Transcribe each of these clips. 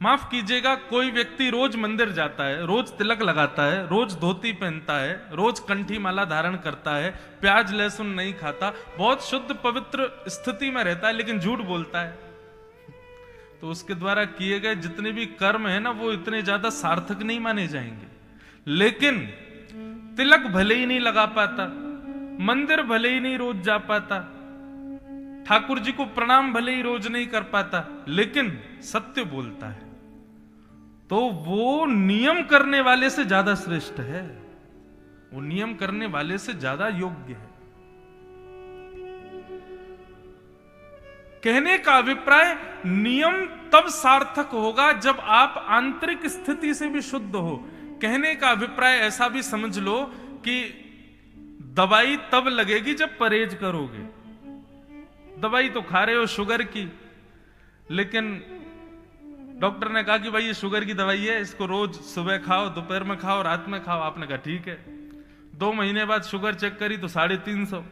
माफ कीजिएगा, कोई व्यक्ति रोज मंदिर जाता है, रोज तिलक लगाता है, रोज धोती पहनता है, रोज कंठी माला धारण करता है, प्याज लहसुन नहीं खाता, बहुत शुद्ध पवित्र स्थिति में रहता है, लेकिन झूठ बोलता है, तो उसके द्वारा किए गए जितने भी कर्म है ना, वो इतने ज्यादा सार्थक नहीं माने जाएंगे। लेकिन तिलक भले ही नहीं लगा पाता, मंदिर भले ही नहीं रोज जा पाता, ठाकुर जी को प्रणाम भले ही रोज नहीं कर पाता, लेकिन सत्य बोलता है, तो वो नियम करने वाले से ज्यादा श्रेष्ठ है, वो नियम करने वाले से ज्यादा योग्य है। कहने का अभिप्राय, नियम तब सार्थक होगा जब आप आंतरिक स्थिति से भी शुद्ध हो। कहने का अभिप्राय ऐसा भी समझ लो कि दवाई तब लगेगी जब परहेज करोगे। दवाई तो खा रहे हो शुगर की, लेकिन डॉक्टर ने कहा कि भाई ये शुगर की दवाई है, इसको रोज सुबह खाओ, दोपहर में खाओ, रात में खाओ। आपने कहा ठीक है। 2 महीने बाद शुगर चेक करी तो 350।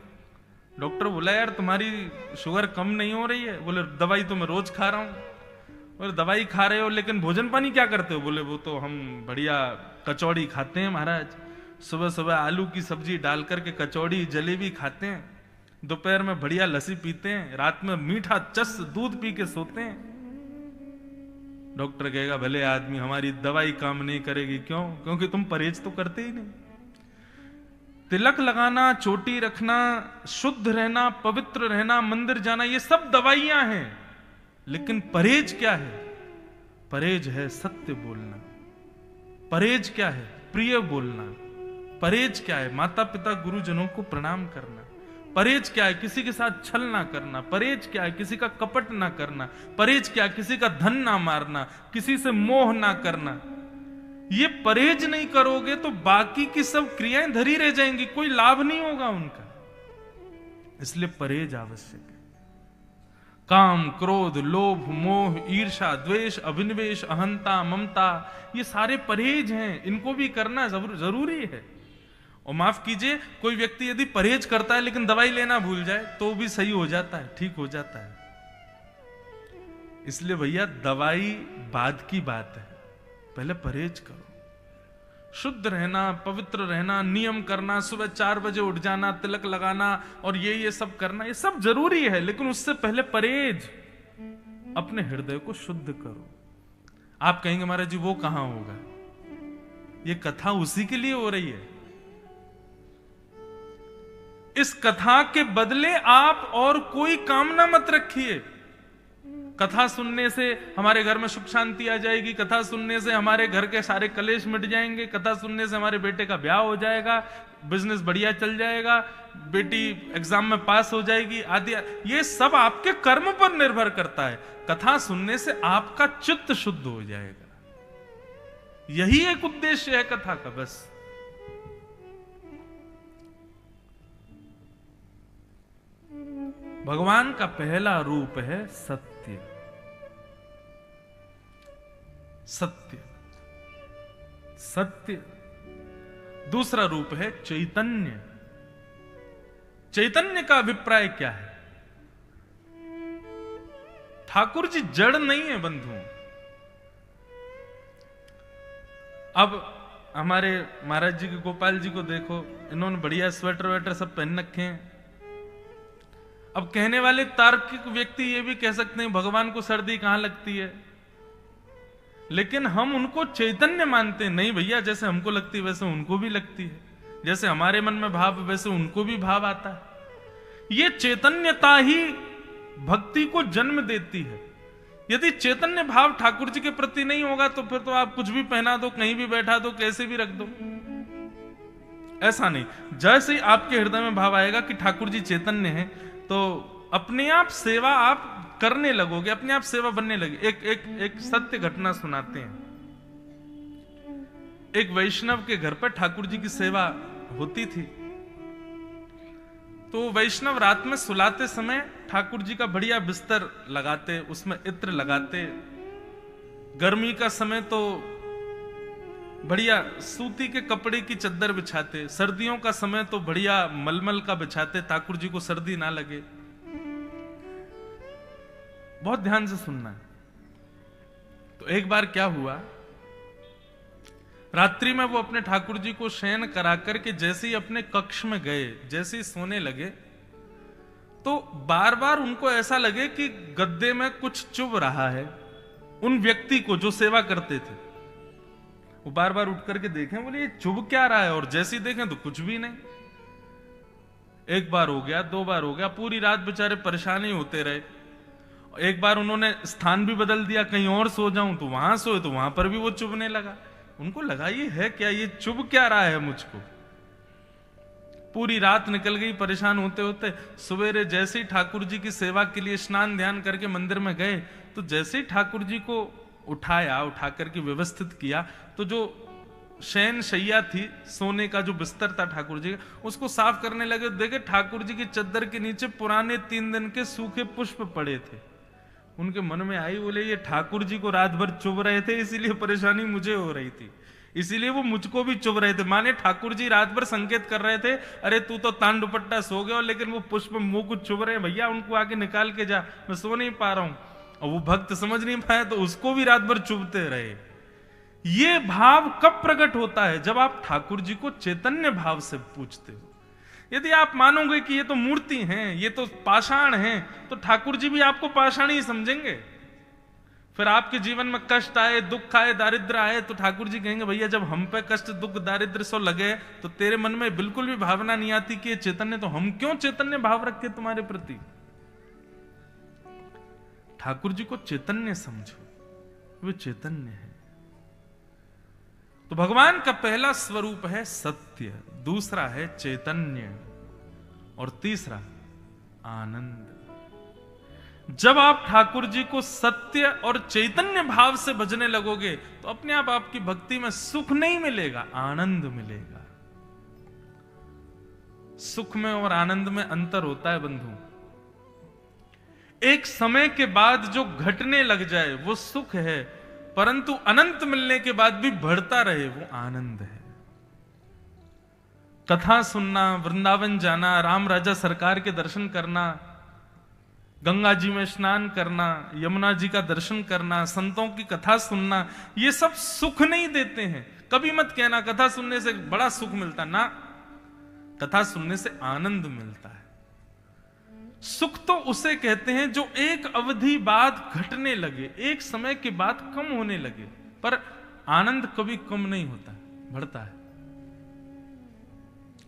डॉक्टर बोला यार तुम्हारी शुगर कम नहीं हो रही है। बोले दवाई तो मैं रोज खा रहा हूं। बोले दवाई खा रहे हो लेकिन भोजन पानी क्या करते हो? बोले वो तो हम बढ़िया कचौड़ी खाते हैं महाराज, सुबह सुबह आलू की सब्जी डाल करके कचौड़ी जलेबी खाते हैं, दोपहर में बढ़िया लस्सी पीते हैं, रात में मीठा चस दूध पी के सोते हैं। डॉक्टर कहेगा भले आदमी, हमारी दवाई काम नहीं करेगी। क्यों? क्योंकि तुम परहेज तो करते ही नहीं। तिलक लगाना, चोटी रखना, शुद्ध रहना, पवित्र रहना, मंदिर जाना, ये सब दवाइयां हैं, लेकिन परहेज क्या है? परहेज है सत्य बोलना। परहेज क्या है? प्रिय बोलना। परहेज क्या है? माता पिता गुरुजनों को प्रणाम करना। परहेज क्या है? किसी के साथ छल ना करना। परहेज क्या है? किसी का कपट ना करना। परहेज क्या है? किसी का धन ना मारना, किसी से मोह ना करना। ये परहेज नहीं करोगे तो बाकी की सब क्रियाएं धरी रह जाएंगी, कोई लाभ नहीं होगा उनका। इसलिए परहेज आवश्यक है। काम, क्रोध, लोभ, मोह, ईर्ष्या, द्वेष, अभिनिवेश, अहंता, ममता, ये सारे परहेज हैं, इनको भी करना जरूरी है। और माफ कीजिए, कोई व्यक्ति यदि परहेज करता है लेकिन दवाई लेना भूल जाए तो भी सही हो जाता है, ठीक हो जाता है। इसलिए भैया दवाई बाद की बात है, पहले परहेज करो। शुद्ध रहना, पवित्र रहना, नियम करना, सुबह 4 बजे उठ जाना, तिलक लगाना और ये सब करना, ये सब जरूरी है, लेकिन उससे पहले परहेज। अपने हृदय को शुद्ध करो। आप कहेंगे महाराज जी वो कहां होगा? ये कथा उसी के लिए हो रही है। इस कथा के बदले आप और कोई कामना मत रखिए। कथा सुनने से हमारे घर में सुख शांति आ जाएगी, कथा सुनने से हमारे घर के सारे कलेश मिट जाएंगे, कथा सुनने से हमारे बेटे का ब्याह हो जाएगा, बिजनेस बढ़िया चल जाएगा, बेटी एग्जाम में पास हो जाएगी आदि। ये सब आपके कर्म पर निर्भर करता है। कथा सुनने से आपका चित्त शुद्ध हो जाएगा। यही एक उद्देश्य है कथा का, बस। भगवान का पहला रूप है सत्य। सत्य, सत्य। दूसरा रूप है चैतन्य। चैतन्य का अभिप्राय क्या है? ठाकुर जी जड़ नहीं है बंधु। अब हमारे महाराज जी के गोपाल जी को देखो, इन्होंने बढ़िया स्वेटर वेटर सब पहन रखे हैं। अब कहने वाले तार्किक व्यक्ति ये भी कह सकते हैं भगवान को सर्दी कहां लगती है, लेकिन हम उनको चैतन्य मानते हैं। नहीं भैया, जैसे हमको लगती है वैसे उनको भी लगती है, जैसे हमारे मन में भाव वैसे उनको भी भाव आता है। ये चैतन्यता ही भक्ति को जन्म देती है। यदि चैतन्य भाव ठाकुर जी के प्रति नहीं होगा तो फिर तो आप कुछ भी पहना दो, कहीं भी बैठा दो, कैसे भी रख दो, ऐसा नहीं। जैसे ही आपके हृदय में भाव आएगा कि ठाकुर जी चैतन्य है, तो अपने आप सेवा आप करने लगोगे, अपने आप सेवा बनने लगे। एक सत्य घटना सुनाते हैं। एक वैष्णव के घर पर ठाकुर जी की सेवा होती थी। तो वैष्णव रात में सुलाते समय ठाकुर जी का बढ़िया बिस्तर लगाते, उसमें इत्र लगाते। गर्मी का समय तो बढ़िया सूती के कपड़े की चद्दर बिछाते, सर्दियों का समय तो बढ़िया मलमल का बिछाते, ठाकुर जी को सर्दी ना लगे। बहुत ध्यान से सुनना है। तो एक बार क्या हुआ, रात्रि में वो अपने ठाकुर जी को शयन करा करके जैसे ही अपने कक्ष में गए, जैसे ही सोने लगे, तो बार बार उनको ऐसा लगे कि गद्दे में कुछ चुभ रहा है। उन व्यक्ति को जो सेवा करते थे, वो बार बार उठ करके देखें, बोले ये चुभ क्या रहा है, और जैसे ही देखें तो कुछ भी नहीं। एक बार हो गया, 2 बार हो गया, पूरी रात बेचारे परेशान ही होते रहे। एक बार उन्होंने स्थान भी बदल दिया, कहीं और सो जाऊं, तो वहां सोए तो वहां पर भी वो चुभने लगा। उनको लगा ये है क्या, ये चुभ क्या रहा है मुझको। पूरी रात निकल गई परेशान होते होते। सवेरे जैसे ही ठाकुर जी की सेवा के लिए स्नान ध्यान करके मंदिर में गए, तो जैसे ही ठाकुर जी को उठाया, उठा करके व्यवस्थित किया, तो जो शयन शैया थी, सोने का जो बिस्तर था ठाकुर जी का, उसको साफ करने लगे। देखे ठाकुर जी की चद्दर के नीचे पुराने 3 दिन के सूखे पुष्प पड़े थे। उनके मन में आई, बोले ये ठाकुर जी को रात भर चुभ रहे थे, इसीलिए परेशानी मुझे हो रही थी, इसीलिए वो मुझको भी चुभ रहे थे। माने ठाकुर जी रात भर संकेत कर रहे थे, अरे तू तो तान दुपट्टा सो गया, लेकिन वो पुष्प मुंह को चुभ रहे हैं, भैया उनको आके निकाल के जा, मैं सो नहीं पा रहा हूं। और वो भक्त समझ नहीं पाया, तो उसको भी रात भर चुभते रहे। ये भाव कब प्रकट होता है, जब आप ठाकुर जी को चैतन्य भाव से पूछते हो। यदि आप मानोगे कि ये तो मूर्ति हैं, ये तो पाषाण हैं, तो ठाकुर जी भी आपको पाषाण ही समझेंगे। फिर आपके जीवन में कष्ट आए, दुख आए, दारिद्र आए, तो ठाकुर जी कहेंगे भैया जब हम पे कष्ट दुख दारिद्र सो लगे, तो तेरे मन में बिल्कुल भी भावना नहीं आती कि ये चैतन्य, तो हम क्यों चैतन्य भाव रखे तुम्हारे प्रति। ठाकुर जी को चैतन्य समझो, वे चैतन्य है। तो भगवान का पहला स्वरूप है सत्य, दूसरा है चैतन्य, और तीसरा आनंद। जब आप ठाकुर जी को सत्य और चैतन्य भाव से भजने लगोगे, तो अपने आप आपकी भक्ति में सुख नहीं मिलेगा, आनंद मिलेगा। सुख में और आनंद में अंतर होता है बंधु। एक समय के बाद जो घटने लग जाए वो सुख है, परंतु अनंत मिलने के बाद भी बढ़ता रहे वो आनंद है। कथा सुनना, वृंदावन जाना, राम राजा सरकार के दर्शन करना, गंगा जी में स्नान करना, यमुना जी का दर्शन करना, संतों की कथा सुनना, ये सब सुख नहीं देते हैं। कभी मत कहना कथा सुनने से बड़ा सुख मिलता ना, कथा सुनने से आनंद मिलता है। सुख तो उसे कहते हैं जो एक अवधि बाद घटने लगे, एक समय के बाद कम होने लगे, पर आनंद कभी कम नहीं होता, बढ़ता है।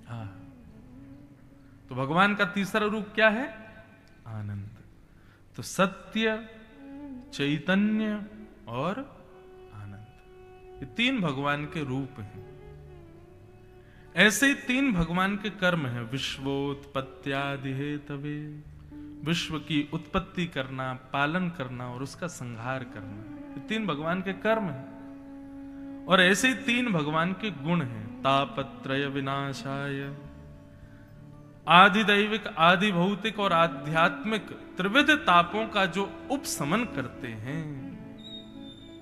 हाँ, तो भगवान का तीसरा रूप क्या है? आनंद। तो सत्य, चैतन्य और आनंद, ये 3 भगवान के रूप हैं। ऐसे ही 3 भगवान के कर्म हैं, विश्वोत्पत्त्यादि हेतवे, विश्व की उत्पत्ति करना, पालन करना और उसका संहार करना, ये 3 भगवान के कर्म हैं। और ऐसे ही 3 भगवान के गुण हैं, तापत्रय विनाशाय, आदिदैविक, आदि भौतिक और आध्यात्मिक त्रिविध तापों का जो उपशमन करते हैं,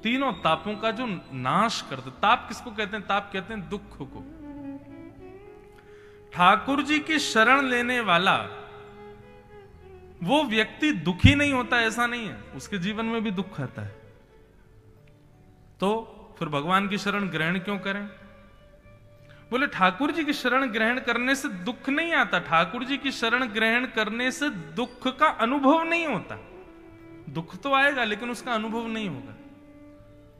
तीनों तापों का जो नाश करते। ताप किसको कहते हैं? ताप कहते हैं दुख को। ठाकुर जी की शरण लेने वाला वो व्यक्ति दुखी नहीं होता, ऐसा नहीं है, उसके जीवन में भी दुख आता है। तो फिर भगवान की शरण ग्रहण क्यों करें? बोले ठाकुर जी की शरण ग्रहण करने से दुख नहीं आता, ठाकुर जी की शरण ग्रहण करने से दुख का अनुभव नहीं होता। दुख तो आएगा लेकिन उसका अनुभव नहीं होगा।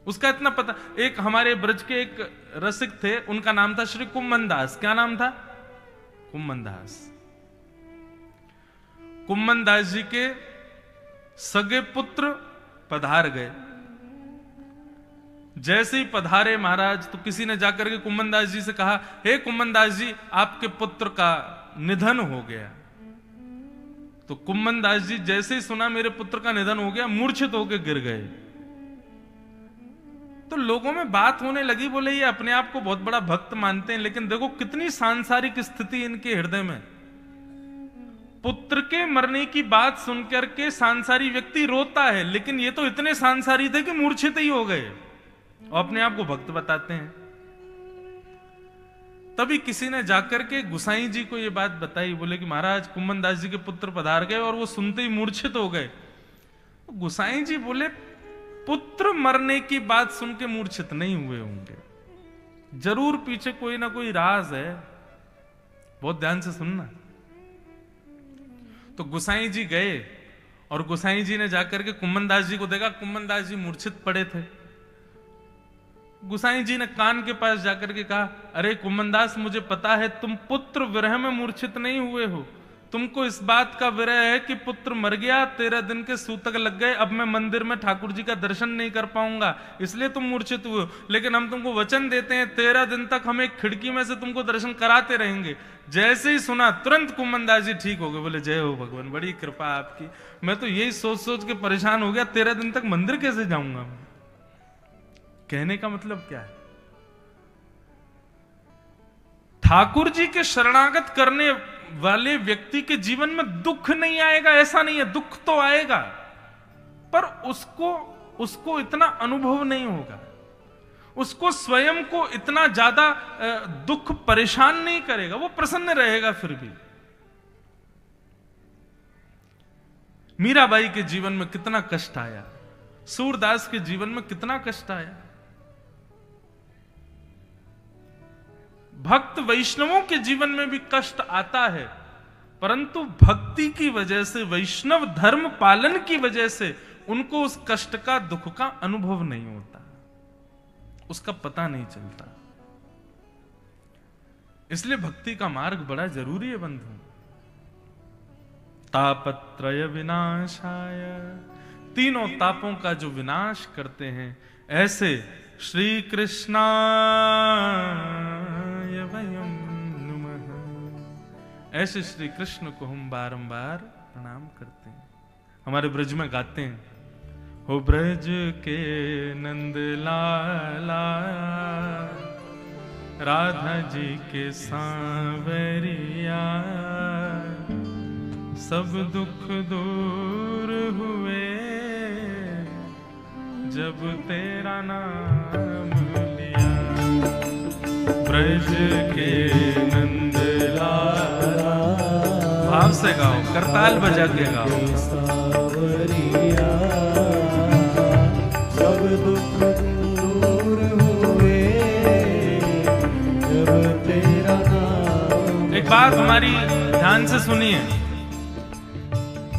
उसका इतना पता, एक हमारे ब्रज के एक रसिक थे, उनका नाम था श्री कुम्मन दास। क्या नाम था? कुम्मन दास। कुम्मन दास जी के सगे पुत्र पधार गए। जैसे ही पधारे महाराज, तो किसी ने जाकर के कुम्मन दास जी से कहा, हे कुम्मन दास जी, आपके पुत्र का निधन हो गया। तो कुम्मन दास जी जैसे ही सुना मेरे पुत्र का निधन हो गया, मूर्छित होकर गिर गए। तो लोगों में बात होने लगी, बोले ये अपने आप को बहुत बड़ा भक्त मानते हैं, लेकिन देखो कितनी सांसारिक स्थिति इनके हृदय में। पुत्र के मरने की बात सुनकर के सांसारी व्यक्ति रोता है, लेकिन ये तो इतने सांसारी थे कि मूर्छित ही हो गए और अपने आप को भक्त बताते हैं। तभी किसी ने जाकर के गुसाई जी को ये बात बताई, बोले कि महाराज कुम्मन दास जी के पुत्र पधार गए, और वो सुनते ही मूर्छित हो गए। गुसाई जी बोले, पुत्र मरने की बात सुन के मूर्छित नहीं हुए होंगे, जरूर पीछे कोई ना कोई राज है। बहुत ध्यान से सुनना। तो गोसाई जी गए और गोसाई जी ने जाकर के कुम्मनदास जी को देखा, कुम्मनदास जी मूर्छित पड़े थे। गोसाई जी ने कान के पास जाकर के कहा, अरे कुम्मनदास, मुझे पता है तुम पुत्र विरह में मूर्छित नहीं हुए हो, तुमको इस बात का विरह है कि पुत्र मर गया, 13 दिन के सूतक लग गए, अब मैं मंदिर में ठाकुर जी का दर्शन नहीं कर पाऊंगा, इसलिए तुम मूर्छित हुए हो। लेकिन हम तुमको वचन देते हैं 13 दिन तक हम एक खिड़की में से तुमको दर्शन कराते रहेंगे। जैसे ही सुना तुरंत कुम्मनदास जी ठीक हो गए, बोले जय हो भगवान, बड़ी कृपा आपकी। मैं तो यही सोच सोच के परेशान हो गया, 13 दिन तक मंदिर कैसे जाऊंगा मैं। कहने का मतलब क्या है, ठाकुर जी के शरणागत करने वाले व्यक्ति के जीवन में दुख नहीं आएगा ऐसा नहीं है, दुख तो आएगा, पर उसको इतना अनुभव नहीं होगा, उसको स्वयं को इतना ज्यादा दुख परेशान नहीं करेगा, वो प्रसन्न रहेगा। फिर भी मीराबाई के जीवन में कितना कष्ट आया, सूरदास के जीवन में कितना कष्ट आया। भक्त वैष्णवों के जीवन में भी कष्ट आता है, परंतु भक्ति की वजह से, वैष्णव धर्म पालन की वजह से उनको उस कष्ट का, दुख का अनुभव नहीं होता, उसका पता नहीं चलता। इसलिए भक्ति का मार्ग बड़ा जरूरी है बंधु। तापत्रय विनाशाय, तीनों तापों का जो विनाश करते हैं, ऐसे श्री कृष्णाय वयं नमः, ऐसे श्री कृष्ण को हम बारंबार प्रणाम करते हैं। हमारे ब्रज में गाते हैं, हो ब्रज के नंद लाला, राधा जी के सांवरिया, सब दुख दूर हुए जब तेरा नाम लिया। ब्रज के नंद लाला, भाव से गाओ, करताल बजा के गाओ। सांवरिया, सब दुख दूर हुए जब तेरा नाम। एक बात हमारी ध्यान से सुनिए,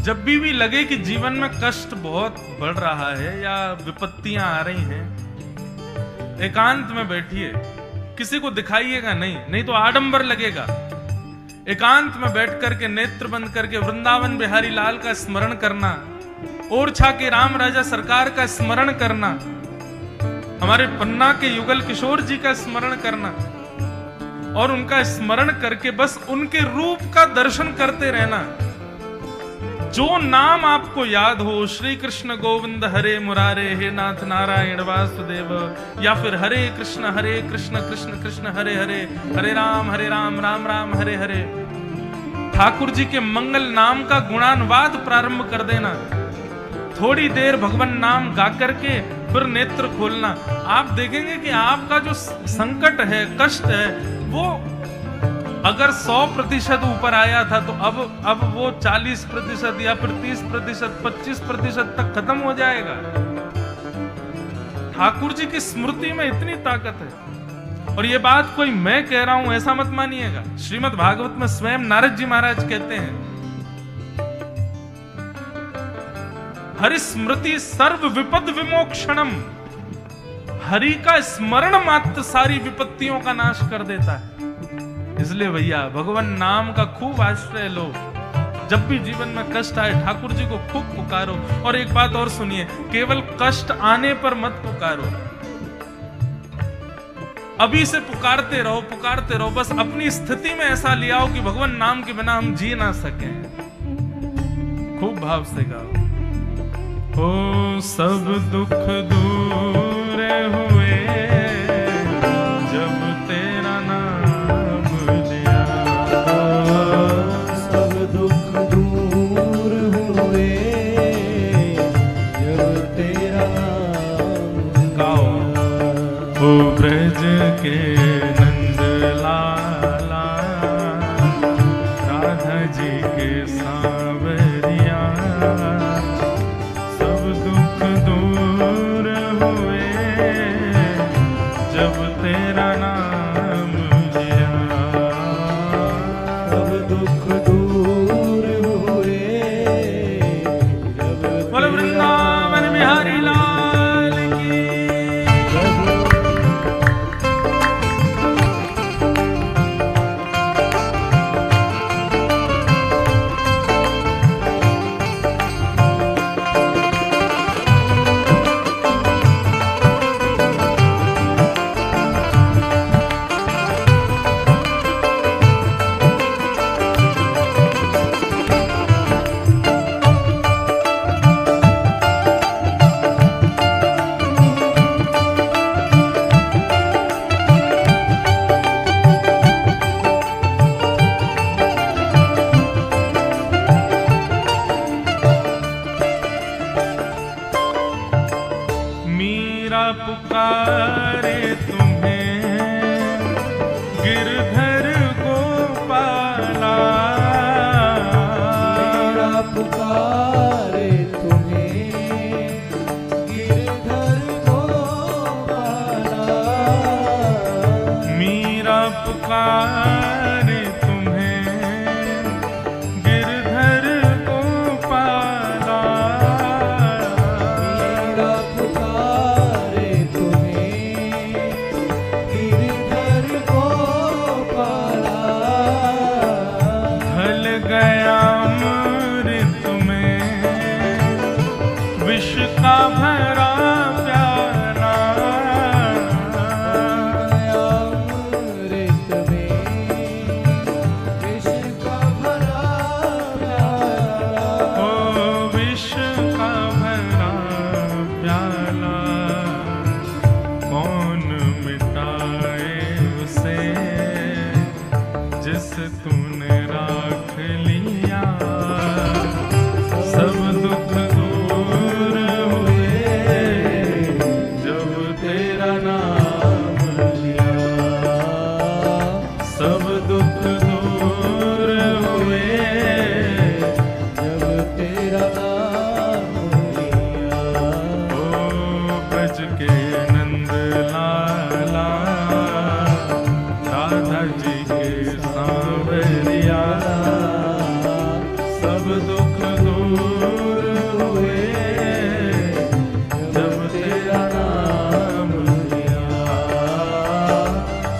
जब भी लगे कि जीवन में कष्ट बहुत बढ़ रहा है या विपत्तियां आ रही हैं, एकांत में बैठिए, किसी को दिखाइएगा नहीं, नहीं तो आडंबर लगेगा। एकांत में बैठ करके नेत्र बंद करके वृंदावन बिहारी लाल का स्मरण करना, ओरछा के राम राजा सरकार का स्मरण करना, हमारे पन्ना के युगल किशोर जी का स्मरण करना, और उनका स्मरण करके बस उनके रूप का दर्शन करते रहना। जो नाम आपको याद हो, श्री कृष्ण गोविंद हरे मुरारे, हे नाथ नारायण वासुदेव, या फिर हरे कृष्ण कृष्ण कृष्ण हरे हरे, हरे राम राम राम हरे हरे, ठाकुर जी के मंगल नाम का गुणानुवाद प्रारंभ कर देना। थोड़ी देर भगवान नाम गा करके फिर नेत्र खोलना, आप देखेंगे कि आपका जो संकट है, कष्ट है, वो अगर 100% ऊपर आया था तो अब वो 40% या फिर 30%, 25% तक खत्म हो जाएगा। ठाकुर जी की स्मृति में इतनी ताकत है। और ये बात कोई मैं कह रहा हूं ऐसा मत मानिएगा, श्रीमद् भागवत में स्वयं नारद जी महाराज कहते हैं, हरि स्मृति सर्व विपद विमोक्षणम, हरि का स्मरण मात्र सारी विपत्तियों का नाश कर देता है। इसलिए भैया भगवान नाम का खूब आश्रय लो, जब भी जीवन में कष्ट आए ठाकुर जी को खूब पुकारो। और एक बात और सुनिए, केवल कष्ट आने पर मत पुकारो, अभी से पुकारते रहो, बस अपनी स्थिति में ऐसा ले आओ कि भगवान नाम के बिना हम जी ना सके। खूब भाव से गाओ, ओ सब दुख दूर हुए जब तेरा नाम लिया, सब दुख दूर हुए जब तेरा नाम। गाओ, ओ ब्रज के नंद लाला, राधा जी के सांवरिया, सब दुख दूर पुकारे तुम्हें गिरधर गोपाला। मीरा पुकारे तुम्हें गिरधर गोपाला। मीरा पुकारे तुम्हें गिरधर गोपाला। मीरा पुकारे तुम्हें गिरधर गोपाला। ढल गया अमृत में विष का भरा प्याला। अमृत में विष का भरा प्याला। ओ विष का भरा प्याला कौन मिटाए उसे जिस तूने राख लिया। सब दुख दूर हुए जब तेरा नाम लिया। सब दुख दूर हुए जब तेरा नाम लिया। ओ ब्रज के नंद लाला राधा जी के सांवरिया। सब दुख दूर हुए जब तेरा नाम लिया।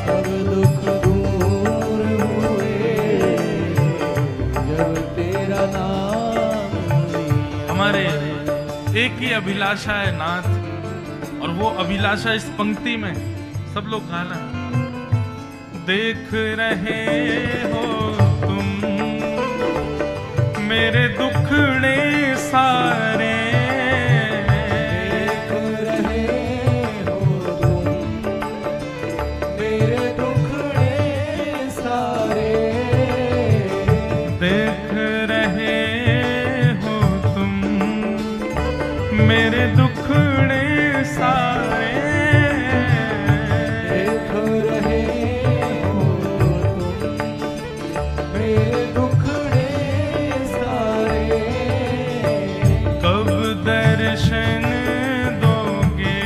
सब दुख दूर हुए जब तेरा नाम लिया। हमारे एक ही अभिलाषा है नाथ, और वो अभिलाषा इस पंक्ति में सब लोग गाना। देख रहे हो तुम मेरे दुखड़े सारे। देख रहे हो तुम मेरे दुखड़े सारे। देख रहे हो तुम मेरे दुखड़े सारे। देख रहे हो तुम मेरे दुखड़े सारे। कब दर्शन दोगे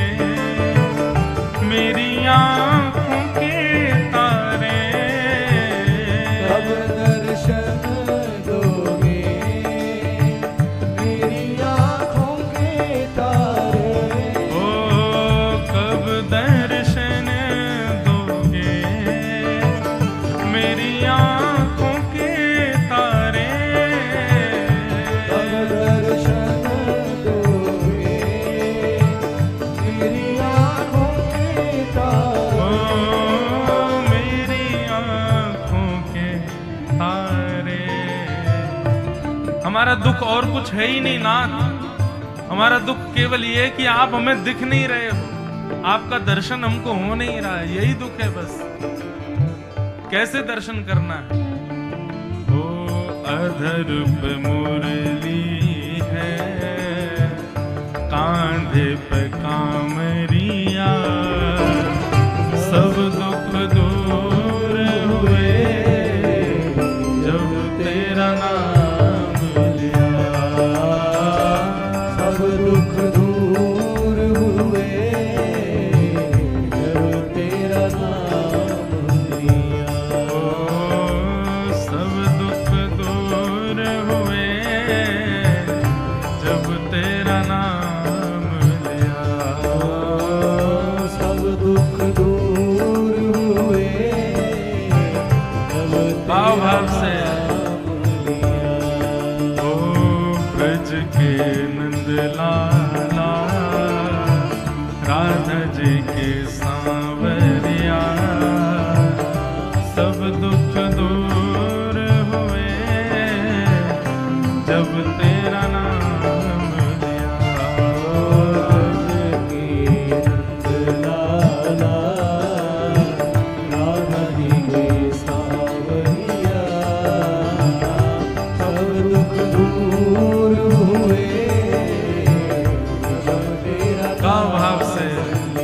मेरी आंखों के तारे। कब दर्शन दोगे मेरी आँखों के तारे। ओ कब दर्शन दोगे मेरी आंखों के तारे। कब दर्शन दोगे मेरी आँखों के तारे। ओ मेरी आंखों के तारे। हमारा दुख और कुछ है ही नहीं नाथ। हमारा दुख केवल ये है कि आप हमें दिख नहीं रहे हो, आपका दर्शन हमको हो नहीं रहा है। यही दुख है बस। कैसे दर्शन करना है? ओ अधर पे मुरली है कांधे पे कामरिया। सब दुख दूर हुए जब तेरा नाम लिया। सब दुख दूर हुए जब तेरा नाम लिया। ओ सब दुख दूर हुए जब तेरा नाम लिया। सब दुख दूर हुए जब भाव तेरा भाव से नाम लिया। ओ ब्रज के नंद लाला राधा जी के सांवरिया। सब दुख दूर हुए जब तेरा नाम लिया। लाला राधा जी के सांवरिया। सब दुख दूर हुए जब तेरा भाव भाव से नाम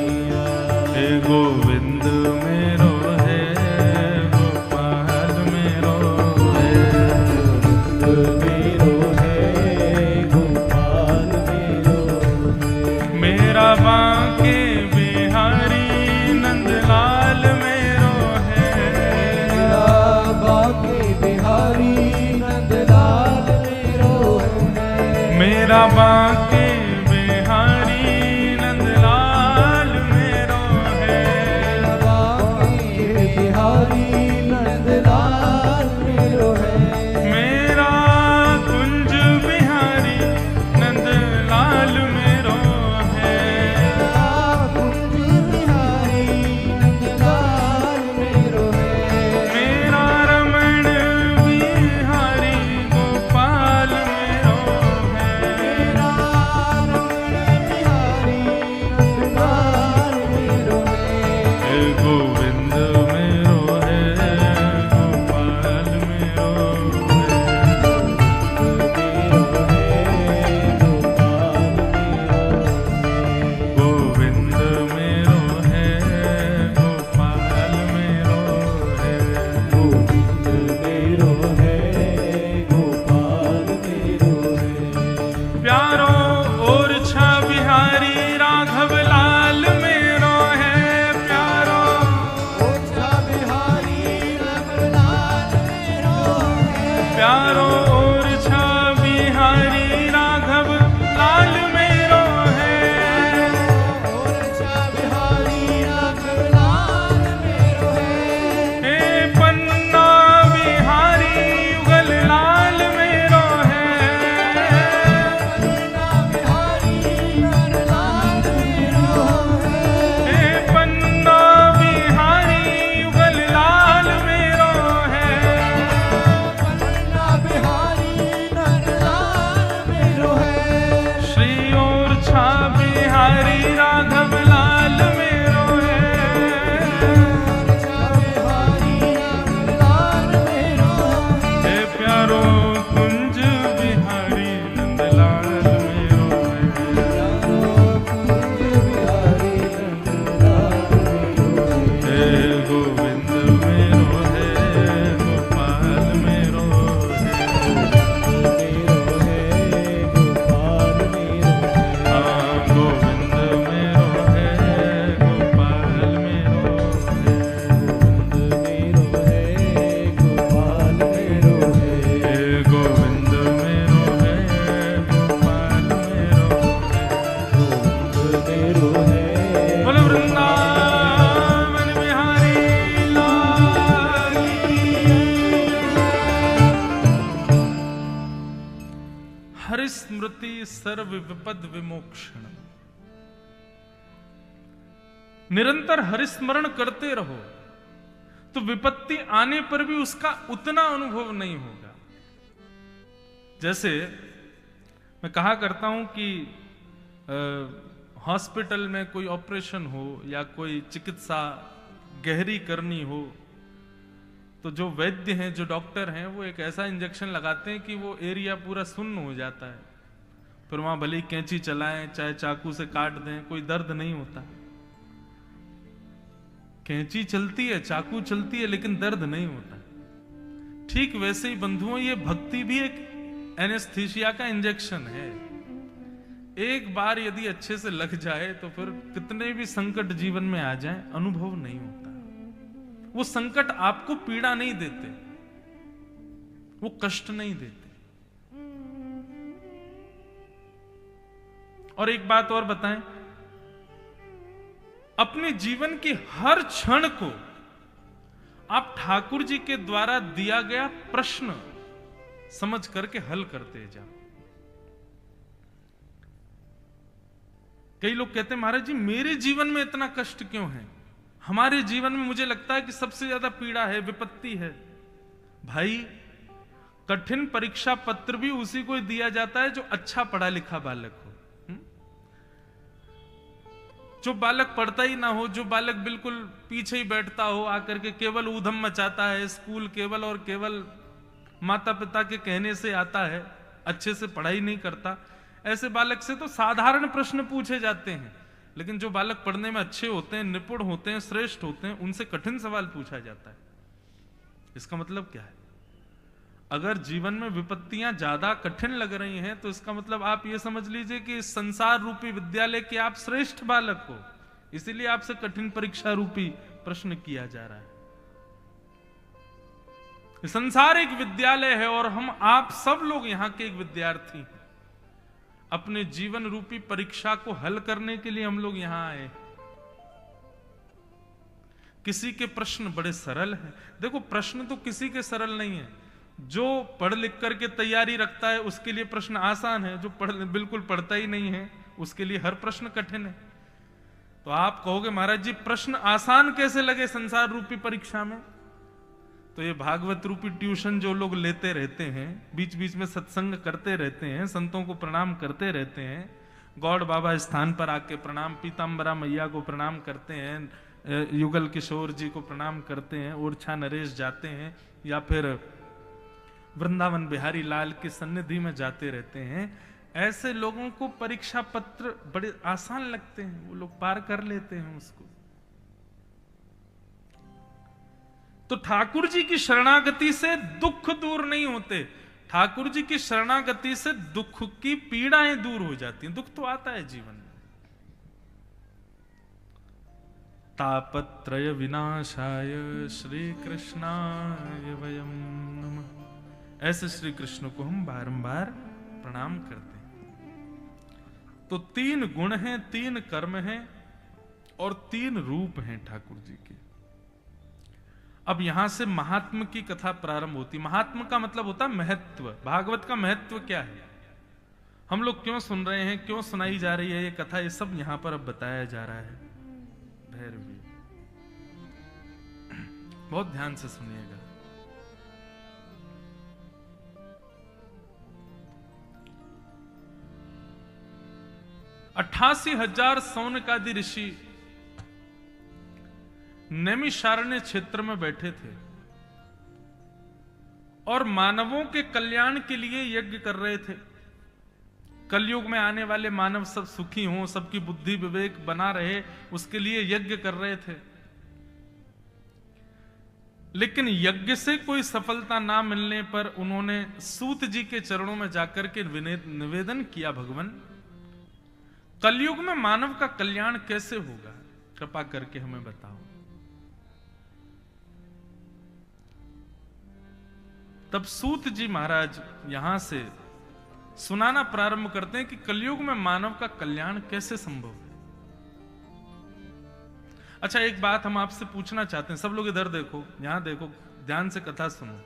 बांके बिहारी नंदलाल मेरो है। बांके बिहारी नंदलाल मेरो है। मेरा कुंज बिहारी नंदलाल मेरो है। कुंज बिहारी नंदलाल मेरो है। मेरा रमण बिहारी गोपाल मेरो है। मेरा रमण बिहारी नंदलाल मेरो है। गोविंद मेरो है गोपाल मेरो गोविंद मेरो है गोपाल मेरो है। गोविंद मेरो है गोपाल मेरो है। प्यारो ओरछा बिहारी राघव लाल मेरो है। प्यारो ओरछा बिहारी रघुलाल मेरो है। प्यारो ओरछा बिहारी राघव लाल मेरो है। ओरछा बिहारी रघुलाल मेरो है। हे पन्ना बिहारी युगल लाल मेरो है। पन्ना बिहारी रघुलाल मेरो है। हे पन्ना बिहारी युगल लाल मेरो है। पन्ना बिहारी रघुलाल मेरो है। श्री ओरछा बिहारी राघव लाल मेरो है। ओरछा बिहारी रघुलाल मेरो है। हे प्यारो कुंज बिहारी नंदलाल मेरो है। कुंज बिहारी नंदलाल मेरो है। हे गोविंद मेरो है गोपाल मेरो है। मेरो है गोपाल मेरो है। हाँ गोविंद मेरो है गोपाल मेरो है। मेरो है गोपाल मेरो है। हे गोविंद मेरो है गोपाल मेरो है। मेरो है बोलो वृंदावन बिहारी लाल की। हरिस्मृति सर्व विपद विमोक्षण। निरंतर हरिस्मरण करते रहो तो विपत्ति आने पर भी उसका उतना अनुभव नहीं होगा। जैसे मैं कहा करता हूं कि हॉस्पिटल में कोई ऑपरेशन हो या कोई चिकित्सा गहरी करनी हो तो जो वैद्य हैं, जो डॉक्टर हैं, वो एक ऐसा इंजेक्शन लगाते हैं कि वो एरिया पूरा सुन्न हो जाता है। फिर वहां भले ही कैंची चलाएं चाहे चाकू से काट दें, कोई दर्द नहीं होता। कैंची चलती है, चाकू चलती है, लेकिन दर्द नहीं होता। ठीक वैसे ही बंधुओं, ये भक्ति भी एक एनेस्थीसिया का इंजेक्शन है। एक बार यदि अच्छे से लग जाए तो फिर कितने भी संकट जीवन में आ जाएं, अनुभव नहीं होता। वो संकट आपको पीड़ा नहीं देते, वो कष्ट नहीं देते। और एक बात और बताएं, अपने जीवन के हर क्षण को आप ठाकुर जी के द्वारा दिया गया प्रश्न समझ करके हल करते जाओ। कई लोग कहते हैं महाराज जी मेरे जीवन में इतना कष्ट क्यों है, हमारे जीवन में मुझे लगता है कि सबसे ज्यादा पीड़ा है, विपत्ति है। भाई कठिन परीक्षा पत्र भी उसी को दिया जाता है जो अच्छा पढ़ा लिखा बालक हो। जो बालक पढ़ता ही ना हो, जो बालक बिल्कुल पीछे ही बैठता हो, आकर के केवल ऊधम मचाता है, स्कूल केवल और केवल माता पिता के कहने से आता है, अच्छे से पढ़ाई नहीं करता, ऐसे बालक से तो साधारण प्रश्न पूछे जाते हैं। लेकिन जो बालक पढ़ने में अच्छे होते हैं, निपुण होते हैं, श्रेष्ठ होते हैं, उनसे कठिन सवाल पूछा जाता है। इसका मतलब क्या है? अगर जीवन में विपत्तियां ज्यादा कठिन लग रही हैं तो इसका मतलब आप ये समझ लीजिए कि इस संसार रूपी विद्यालय के आप श्रेष्ठ बालक हो, इसीलिए आपसे कठिन परीक्षा रूपी प्रश्न किया जा रहा है। संसार एक विद्यालय है और हम आप सब लोग यहां के एक विद्यार्थी हैं। अपने जीवन रूपी परीक्षा को हल करने के लिए हम लोग यहां आए। किसी के प्रश्न बड़े सरल हैं। देखो, प्रश्न तो किसी के सरल नहीं है। जो पढ़ लिख करके तैयारी रखता है उसके लिए प्रश्न आसान है, जो बिल्कुल पढ़ता ही नहीं है उसके लिए हर प्रश्न कठिन है। तो आप कहोगे महाराज जी प्रश्न आसान कैसे लगे संसार रूपी परीक्षा में? तो ये भागवत रूपी ट्यूशन जो लोग लेते रहते हैं, बीच बीच में सत्संग करते रहते हैं, संतों को प्रणाम करते रहते हैं, गौड़ बाबा स्थान पर आके प्रणाम, पीताम्बरा मैया को प्रणाम करते हैं, युगल किशोर जी को प्रणाम करते हैं, ओरछा नरेश जाते हैं, या फिर वृंदावन बिहारी लाल की सन्निधि में जाते रहते हैं, ऐसे लोगों को परीक्षा पत्र बड़े आसान लगते हैं, वो लोग पार कर लेते हैं उसको। तो ठाकुर जी की शरणागति से दुख दूर नहीं होते, ठाकुर जी की शरणागति से दुख की पीड़ाएं दूर हो जाती हैं। दुख तो आता है जीवन में। तापत्रय विनाशाय श्री कृष्णाय वयम नमः। ऐसे श्री कृष्ण को हम बारंबार प्रणाम करते हैं। तो 3 गुण हैं, 3 कर्म हैं और 3 रूप हैं ठाकुर जी के। अब यहां से महात्म की कथा प्रारंभ होती। महात्म का मतलब होता है महत्व। भागवत का महत्व क्या है, हम लोग क्यों सुन रहे हैं, क्यों सुनाई जा रही है ये कथा, ये सब यहां पर अब बताया जा रहा है। भैरवी, बहुत ध्यान से सुनिएगा। 88,000 सौनकादि ऋषि नैमिषारण्य क्षेत्र में बैठे थे और मानवों के कल्याण के लिए यज्ञ कर रहे थे। कलयुग में आने वाले मानव सब सुखी हों, सबकी बुद्धि विवेक बना रहे, उसके लिए यज्ञ कर रहे थे। लेकिन यज्ञ से कोई सफलता ना मिलने पर उन्होंने सूत जी के चरणों में जाकर के निवेदन किया, भगवान कलयुग में मानव का कल्याण कैसे होगा, कृपा करके हमें बताओ। तब सूत जी महाराज यहां से सुनाना प्रारंभ करते हैं कि कलयुग में मानव का कल्याण कैसे संभव है। अच्छा, एक बात हम आपसे पूछना चाहते हैं, सब लोग इधर देखो, यहां देखो, ध्यान से कथा सुनो।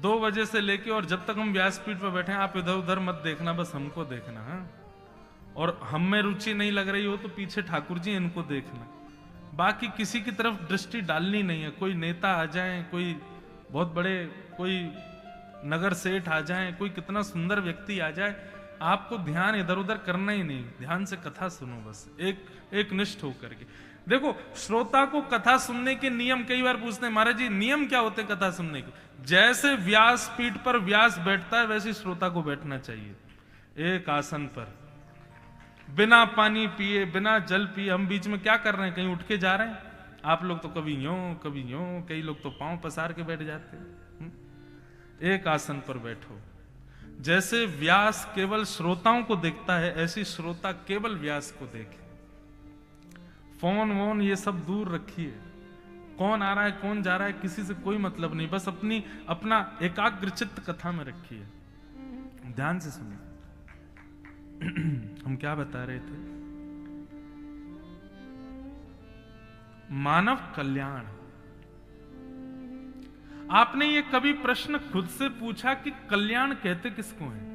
2 बजे से लेके और जब तक हम व्यासपीठ पर बैठे हैं, आप इधर उधर मत देखना, बस हमको देखना है। और हम में रुचि नहीं लग रही हो तो पीछे ठाकुर जी, इनको देखना। बाकी किसी की तरफ दृष्टि डालनी नहीं है। कोई नेता आ जाए, कोई बहुत बड़े, कोई नगर सेठ आ जाए, कोई कितना सुंदर व्यक्ति आ जाए, आपको ध्यान इधर उधर करना ही नहीं, ध्यान से कथा सुनो, बस एक निष्ठ होकर के। देखो, श्रोता को कथा सुनने के नियम कई बार पूछते हैं, महाराज जी नियम क्या होते हैं कथा सुनने के? जैसे व्यास पीठ पर व्यास बैठता है वैसे श्रोता को बैठना चाहिए, एक आसन पर, बिना पानी पिए, बिना जल पिए। हम बीच में क्या कर रहे हैं, कहीं उठ के जा रहे हैं? आप लोग तो कभी यूं कभी यूं, कई लोग तो पांव पसार के बैठ जाते हैं। एक आसन पर बैठो। जैसे व्यास केवल श्रोताओं को देखता है, ऐसी श्रोता केवल व्यास को देखे। फोन वोन ये सब दूर रखिए, कौन आ रहा है कौन जा रहा है किसी से कोई मतलब नहीं, बस अपना एकाग्र चित्त कथा में रखिए। ध्यान से सुनिए। हम क्या बता रहे थे? मानव कल्याण। आपने ये कभी प्रश्न खुद से पूछा कि कल्याण कहते किसको है?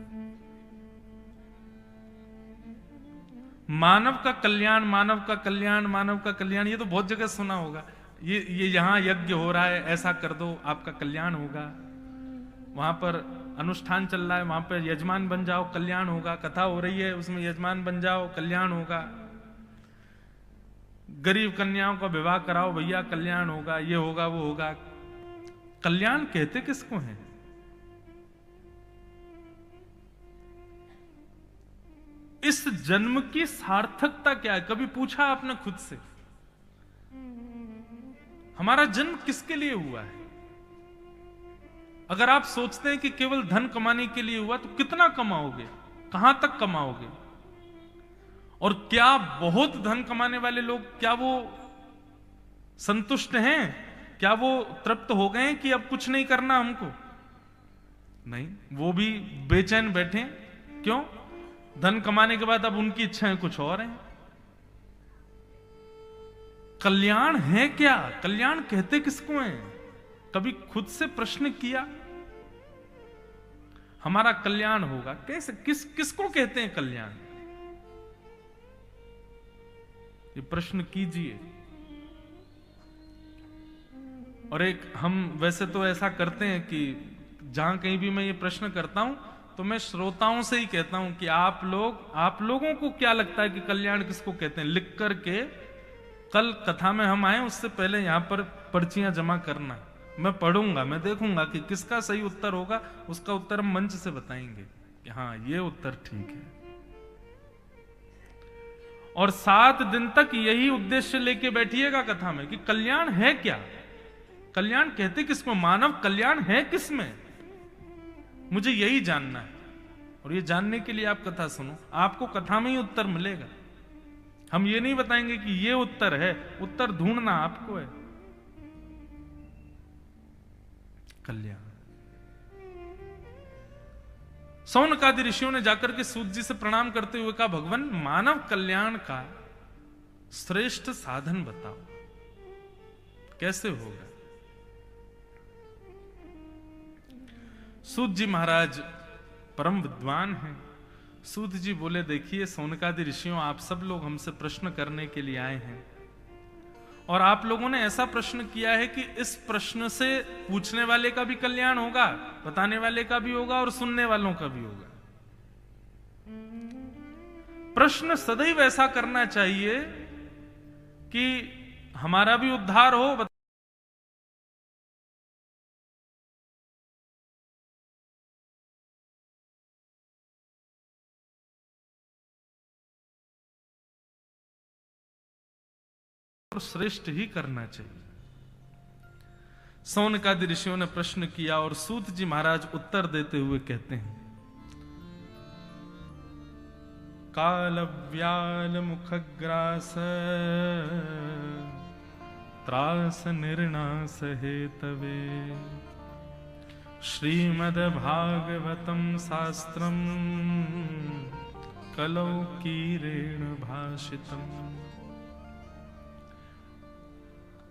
मानव का कल्याण, मानव का कल्याण, मानव का कल्याण, ये तो बहुत जगह सुना होगा। ये यहां यज्ञ हो रहा है, ऐसा कर दो आपका कल्याण होगा। वहां पर अनुष्ठान चल रहा है, वहां पर यजमान बन जाओ कल्याण होगा। कथा हो रही है, उसमें यजमान बन जाओ कल्याण होगा। गरीब कन्याओं का विवाह कराओ भैया कल्याण होगा, ये होगा वो होगा। कल्याण कहते किसको है? इस जन्म की सार्थकता क्या है? कभी पूछा आपने खुद से? हमारा जन्म किसके लिए हुआ है? अगर आप सोचते हैं कि केवल धन कमाने के लिए हुआ, तो कितना कमाओगे, कहां तक कमाओगे? और क्या बहुत धन कमाने वाले लोग, क्या वो संतुष्ट हैं? क्या वो तृप्त हो गए कि अब कुछ नहीं करना हमको? नहीं, वो भी बेचैन बैठे। क्यों? धन कमाने के बाद अब उनकी इच्छाएं कुछ और हैं। कल्याण है क्या? कल्याण कहते किसको हैं? कभी खुद से प्रश्न किया? हमारा कल्याण होगा कैसे? किसको कहते हैं कल्याण? ये प्रश्न कीजिए। और एक हम वैसे तो ऐसा करते हैं कि जहां कहीं भी मैं ये प्रश्न करता हूं तो मैं श्रोताओं से ही कहता हूं कि आप लोगों को क्या लगता है कि कल्याण किसको कहते हैं? लिख करके कल कथा में हम आए उससे पहले यहां पर पर्चियां जमा करना। मैं पढ़ूंगा, मैं देखूंगा कि किसका सही उत्तर होगा, उसका उत्तर हम मंच से बताएंगे कि हाँ ये उत्तर ठीक है। और 7 दिन तक यही उद्देश्य लेके बैठिएगा कथा में कि कल्याण है क्या? कल्याण कहते किसको? मानव कल्याण है किसमें? मुझे यही जानना है। और ये जानने के लिए आप कथा सुनो, आपको कथा में ही उत्तर मिलेगा। हम ये नहीं बताएंगे कि ये उत्तर है, उत्तर ढूंढना आपको है। कल्याण। सौनकादि ऋषियों ने जाकर के सूत जी से प्रणाम करते हुए कहा, भगवान मानव कल्याण का श्रेष्ठ साधन बताओ, कैसे होगा? सूत जी महाराज परम विद्वान हैं। सूत जी बोले, देखिए सौनकादि ऋषियों, आप सब लोग हमसे प्रश्न करने के लिए आए हैं और आप लोगों ने ऐसा प्रश्न किया है कि इस प्रश्न से पूछने वाले का भी कल्याण होगा, बताने वाले का भी होगा और सुनने वालों का भी होगा। प्रश्न सदैव ऐसा करना चाहिए कि हमारा भी उद्धार हो, श्रेष्ठ ही करना चाहिए। सौनकादि ऋषियों ने प्रश्न किया और सूत जी महाराज उत्तर देते हुए कहते हैं, काल व्याल मुखग्रास त्रास निर्णास हेतवे श्रीमद् भागवतम शास्त्रम कलौ कीरेण भाषितम।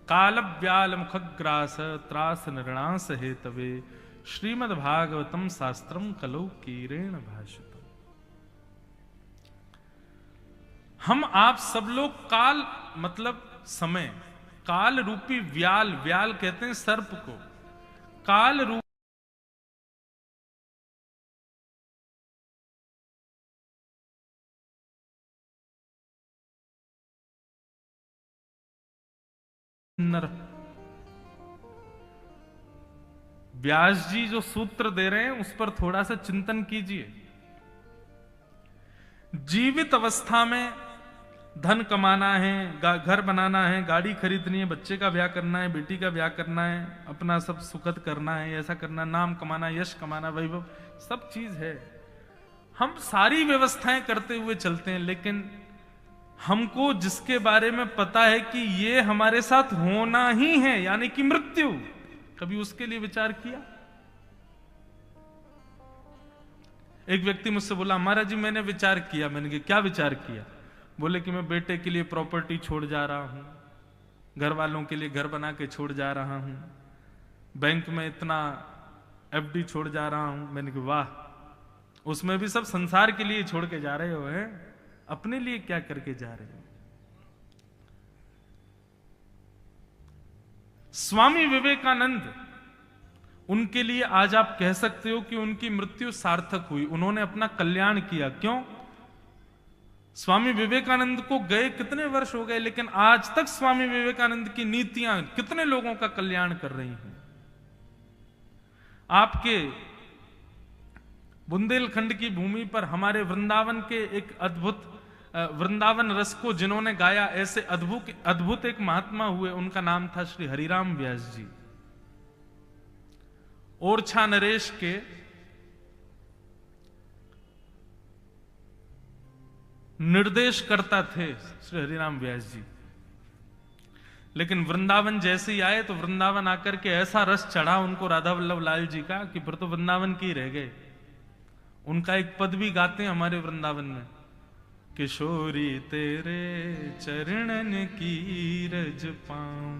काल व्याल मुखग्रास त्रास निर्णास हेतवे श्रीमद् भागवतम शास्त्रम कलौ कीरेण भाषितम। हम आप सब लोग काल मतलब समय, काल रूपी व्याल, व्याल कहते हैं सर्प को, काल रूप व्यास जी जो सूत्र दे रहे हैं उस पर थोड़ा सा चिंतन कीजिए। जीवित अवस्था में धन कमाना है, घर बनाना है, गाड़ी खरीदनी है, बच्चे का ब्याह करना है, बेटी का ब्याह करना है, अपना सब सुखद करना है, ऐसा करना, नाम कमाना, यश कमाना, वैभव, सब चीज है। हम सारी व्यवस्थाएं करते हुए चलते हैं, लेकिन हमको जिसके बारे में पता है कि ये हमारे साथ होना ही है, यानी कि मृत्यु, कभी उसके लिए विचार किया? एक व्यक्ति मुझसे बोला, महाराज जी मैंने विचार किया। मैंने कहा क्या विचार किया? बोले कि मैं बेटे के लिए प्रॉपर्टी छोड़ जा रहा हूं, घर वालों के लिए घर बना के छोड़ जा रहा हूं, बैंक में इतना एफडी छोड़ जा रहा हूं। मैंने कहा वाह, उसमें भी सब संसार के लिए छोड़ के जा रहे हो, हैं? अपने लिए क्या करके जा रहे हो? स्वामी विवेकानंद, उनके लिए आज आप कह सकते हो कि उनकी मृत्यु सार्थक हुई, उन्होंने अपना कल्याण किया। क्यों? स्वामी विवेकानंद को गए कितने वर्ष हो गए, लेकिन आज तक स्वामी विवेकानंद की नीतियां कितने लोगों का कल्याण कर रही हैं। आपके बुंदेलखंड की भूमि पर हमारे वृंदावन के एक अद्भुत वृंदावन रस को जिन्होंने गाया, ऐसे अद्भुत एक महात्मा हुए, उनका नाम था श्री हरिराम व्यास जी। ओरछा नरेश के निर्देश करता थे श्री हरिराम व्यास जी, लेकिन वृंदावन जैसे ही आए तो वृंदावन आकर के ऐसा रस चढ़ा उनको राधा वल्लभ लाल जी का कि फिर तो वृंदावन की रह गए। उनका एक पद भी गाते हैं हमारे वृंदावन में, किशोरी तेरे चरणन की रज पाऊं,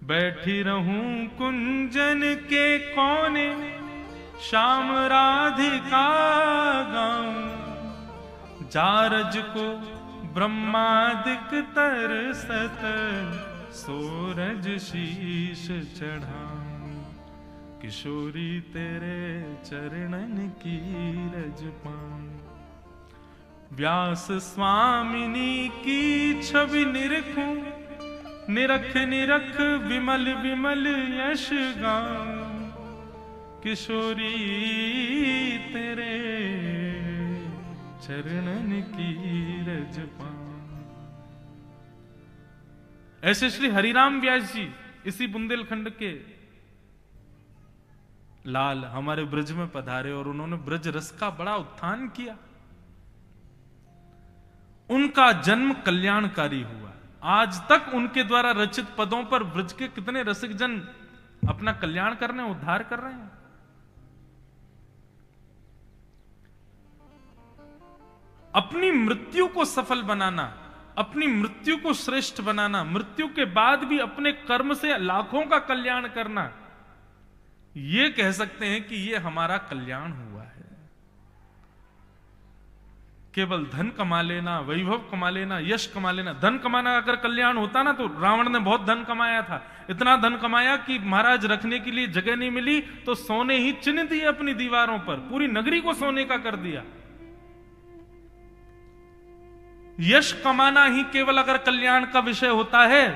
बैठी रहूं कुंजन के कोने, श्याम राधिका गाऊं, जारज को ब्रह्मादिक तरसत, सूरज शीश चढ़ाऊं, किशोरी तेरे चरणन की रज पाऊं। व्यास स्वामिनी की छवि निरखूं, निरख निरख विमल विमल यश गाऊं, किशोरी तेरे चरणन की रज पाऊं। ऐसे श्री हरिराम व्यास जी इसी बुंदेलखंड के लाल हमारे ब्रज में पधारे और उन्होंने ब्रज रस का बड़ा उत्थान किया। उनका जन्म कल्याणकारी हुआ। आज तक उनके द्वारा रचित पदों पर ब्रज के कितने रसिक जन अपना कल्याण कर रहे हैं, उद्धार कर रहे हैं। अपनी मृत्यु को सफल बनाना, अपनी मृत्यु को श्रेष्ठ बनाना, मृत्यु के बाद भी अपने कर्म से लाखों का कल्याण करना, यह कह सकते हैं कि यह हमारा कल्याण हुआ है। केवल धन कमा लेना, वैभव कमा लेना, यश कमा लेना, धन कमाना अगर कल्याण होता ना तो रावण ने बहुत धन कमाया था, इतना धन कमाया कि महाराज रखने के लिए जगह नहीं मिली तो सोने ही चिन्ह दिए अपनी दीवारों पर, पूरी नगरी को सोने का कर दिया। यश कमाना ही केवल अगर कल्याण का विषय होता है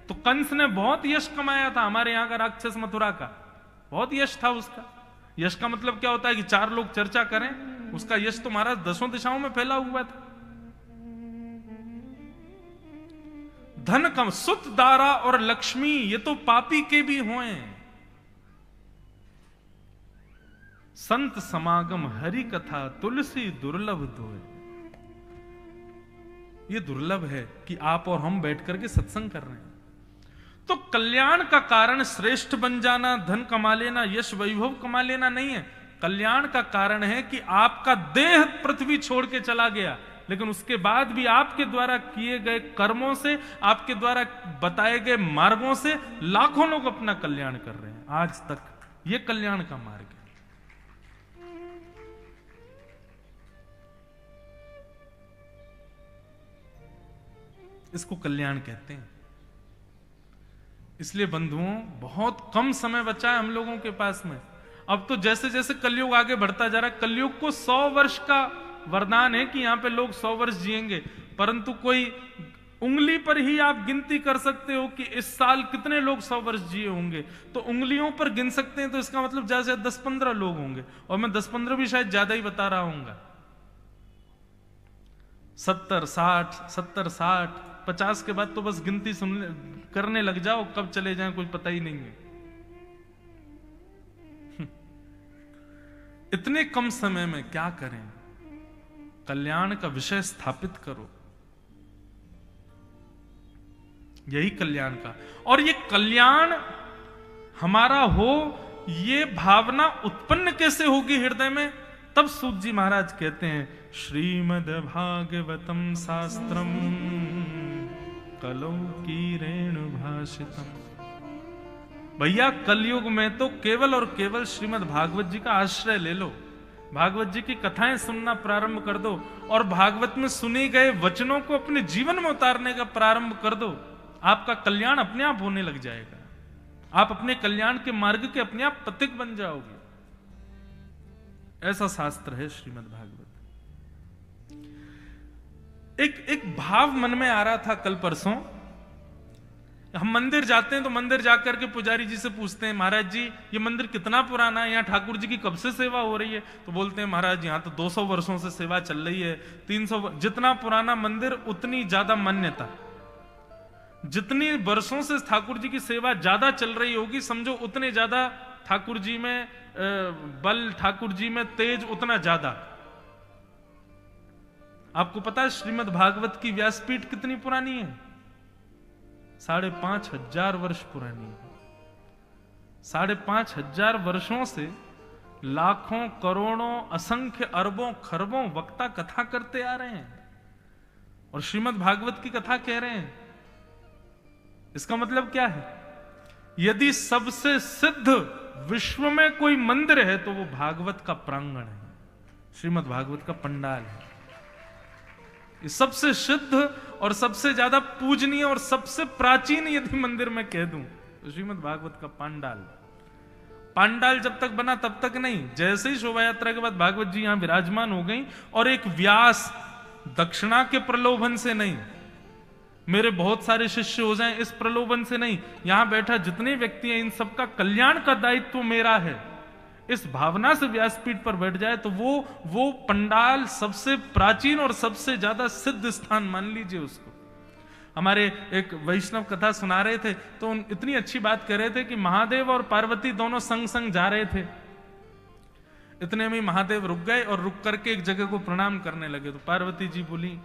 तो कंस ने बहुत यश कमाया था, हमारे यहां का राक्षस मथुरा का बहुत यश था उसका। यश का मतलब क्या होता है कि चार लोग चर्चा करें, उसका यश तो महाराज 10 दिशाओं में फैला हुआ था। धन कम, सुत, दारा और लक्ष्मी ये तो पापी के भी हों। संत समागम हरि कथा तुलसी दुर्लभ दोय। ये दुर्लभ है कि आप और हम बैठ करके सत्संग कर रहे हैं। तो कल्याण का कारण श्रेष्ठ बन जाना, धन कमा लेना, यश वैभव कमा लेना नहीं है। कल्याण का कारण है कि आपका देह पृथ्वी छोड़ के चला गया, लेकिन उसके बाद भी आपके द्वारा किए गए कर्मों से, आपके द्वारा बताए गए मार्गों से लाखों लोग अपना कल्याण कर रहे हैं आज तक। यह कल्याण का मार्ग है। इसको कल्याण कहते हैं। इसलिए बंधुओं, बहुत कम समय बचा है हम लोगों के पास में। अब तो जैसे जैसे कलयुग आगे बढ़ता जा रहा है, कलयुग को 100 वर्ष का वरदान है कि यहां पे लोग 100 वर्ष जिएंगे, परंतु कोई उंगली पर ही आप गिनती कर सकते हो कि इस साल कितने लोग 100 वर्ष जिए होंगे। तो उंगलियों पर गिन सकते हैं, तो इसका मतलब ज्यादा से ज्यादा 10-15 लोग होंगे, और मैं 10-15 भी शायद ज्यादा ही बता रहा हूंगा। 70, 60, 50 के बाद तो बस गिनती करने लग जाओ, कब चले जाएं कुछ पता ही नहीं है। इतने कम समय में क्या करें? कल्याण का विषय स्थापित करो, यही कल्याण का। और ये कल्याण हमारा हो, ये भावना उत्पन्न कैसे होगी हृदय में? तब सूत जी महाराज कहते हैं, श्रीमद् भागवतम शास्त्रम कलौ की रेणु भाषितम। भैया कलयुग में तो केवल और केवल श्रीमद् भागवत जी का आश्रय ले लो, भागवत जी की कथाएं सुनना प्रारंभ कर दो, और भागवत में सुने गए वचनों को अपने जीवन में उतारने का प्रारंभ कर दो। आपका कल्याण अपने आप होने लग जाएगा। आप अपने कल्याण के मार्ग के अपने आप पथिक बन जाओगे। ऐसा शास्त्र है श्रीमद् भागवत। एक भाव मन में आ रहा था कल परसों। हम मंदिर जाते हैं तो मंदिर जाकर के पुजारी जी से पूछते हैं, महाराज जी ये मंदिर कितना पुराना है, यहाँ ठाकुर जी की कब से सेवा हो रही है? तो बोलते हैं, महाराज यहाँ तो 200 वर्षों से सेवा चल रही है, 300। जितना पुराना मंदिर उतनी ज्यादा मान्यता। जितनी वर्षों से ठाकुर जी की सेवा ज्यादा चल रही होगी, समझो उतने ज्यादा ठाकुर जी में बल, ठाकुर जी में तेज उतना ज्यादा। आपको पता है श्रीमद् भागवत की व्यासपीठ कितनी पुरानी है? 5,500 वर्ष पुरानी है। 5,500 वर्षों से लाखों करोड़ों असंख्य अरबों खरबों वक्ता कथा करते आ रहे हैं और श्रीमद् भागवत की कथा कह रहे हैं। इसका मतलब क्या है? यदि सबसे सिद्ध विश्व में कोई मंदिर है तो वो भागवत का प्रांगण है, श्रीमद् भागवत का पंडाल है। ये सबसे सिद्ध और सबसे ज्यादा पूजनीय और सबसे प्राचीन यदि मंदिर में कह दूं तो श्रीमद् भागवत का पंडाल। पांडाल जब तक बना तब तक नहीं, जैसे ही शोभा यात्रा के बाद भागवत जी यहां विराजमान हो गई, और एक व्यास दक्षिणा के प्रलोभन से नहीं, मेरे बहुत सारे शिष्य हो जाएं इस प्रलोभन से नहीं, यहां बैठा जितने व्यक्ति हैं इन सबका कल्याण का दायित्व मेरा है, इस भावना से व्यासपीठ पर बैठ जाए तो वो पंडाल सबसे प्राचीन और सबसे ज्यादा सिद्ध स्थान मान लीजिए उसको। हमारे एक वैष्णव कथा सुना रहे थे तो इतनी अच्छी बात कर रहे थे कि महादेव और पार्वती दोनों संग संग जा रहे थे। इतने में महादेव रुक गए और रुक करके एक जगह को प्रणाम करने लगे। तो पार्वती जी बोली,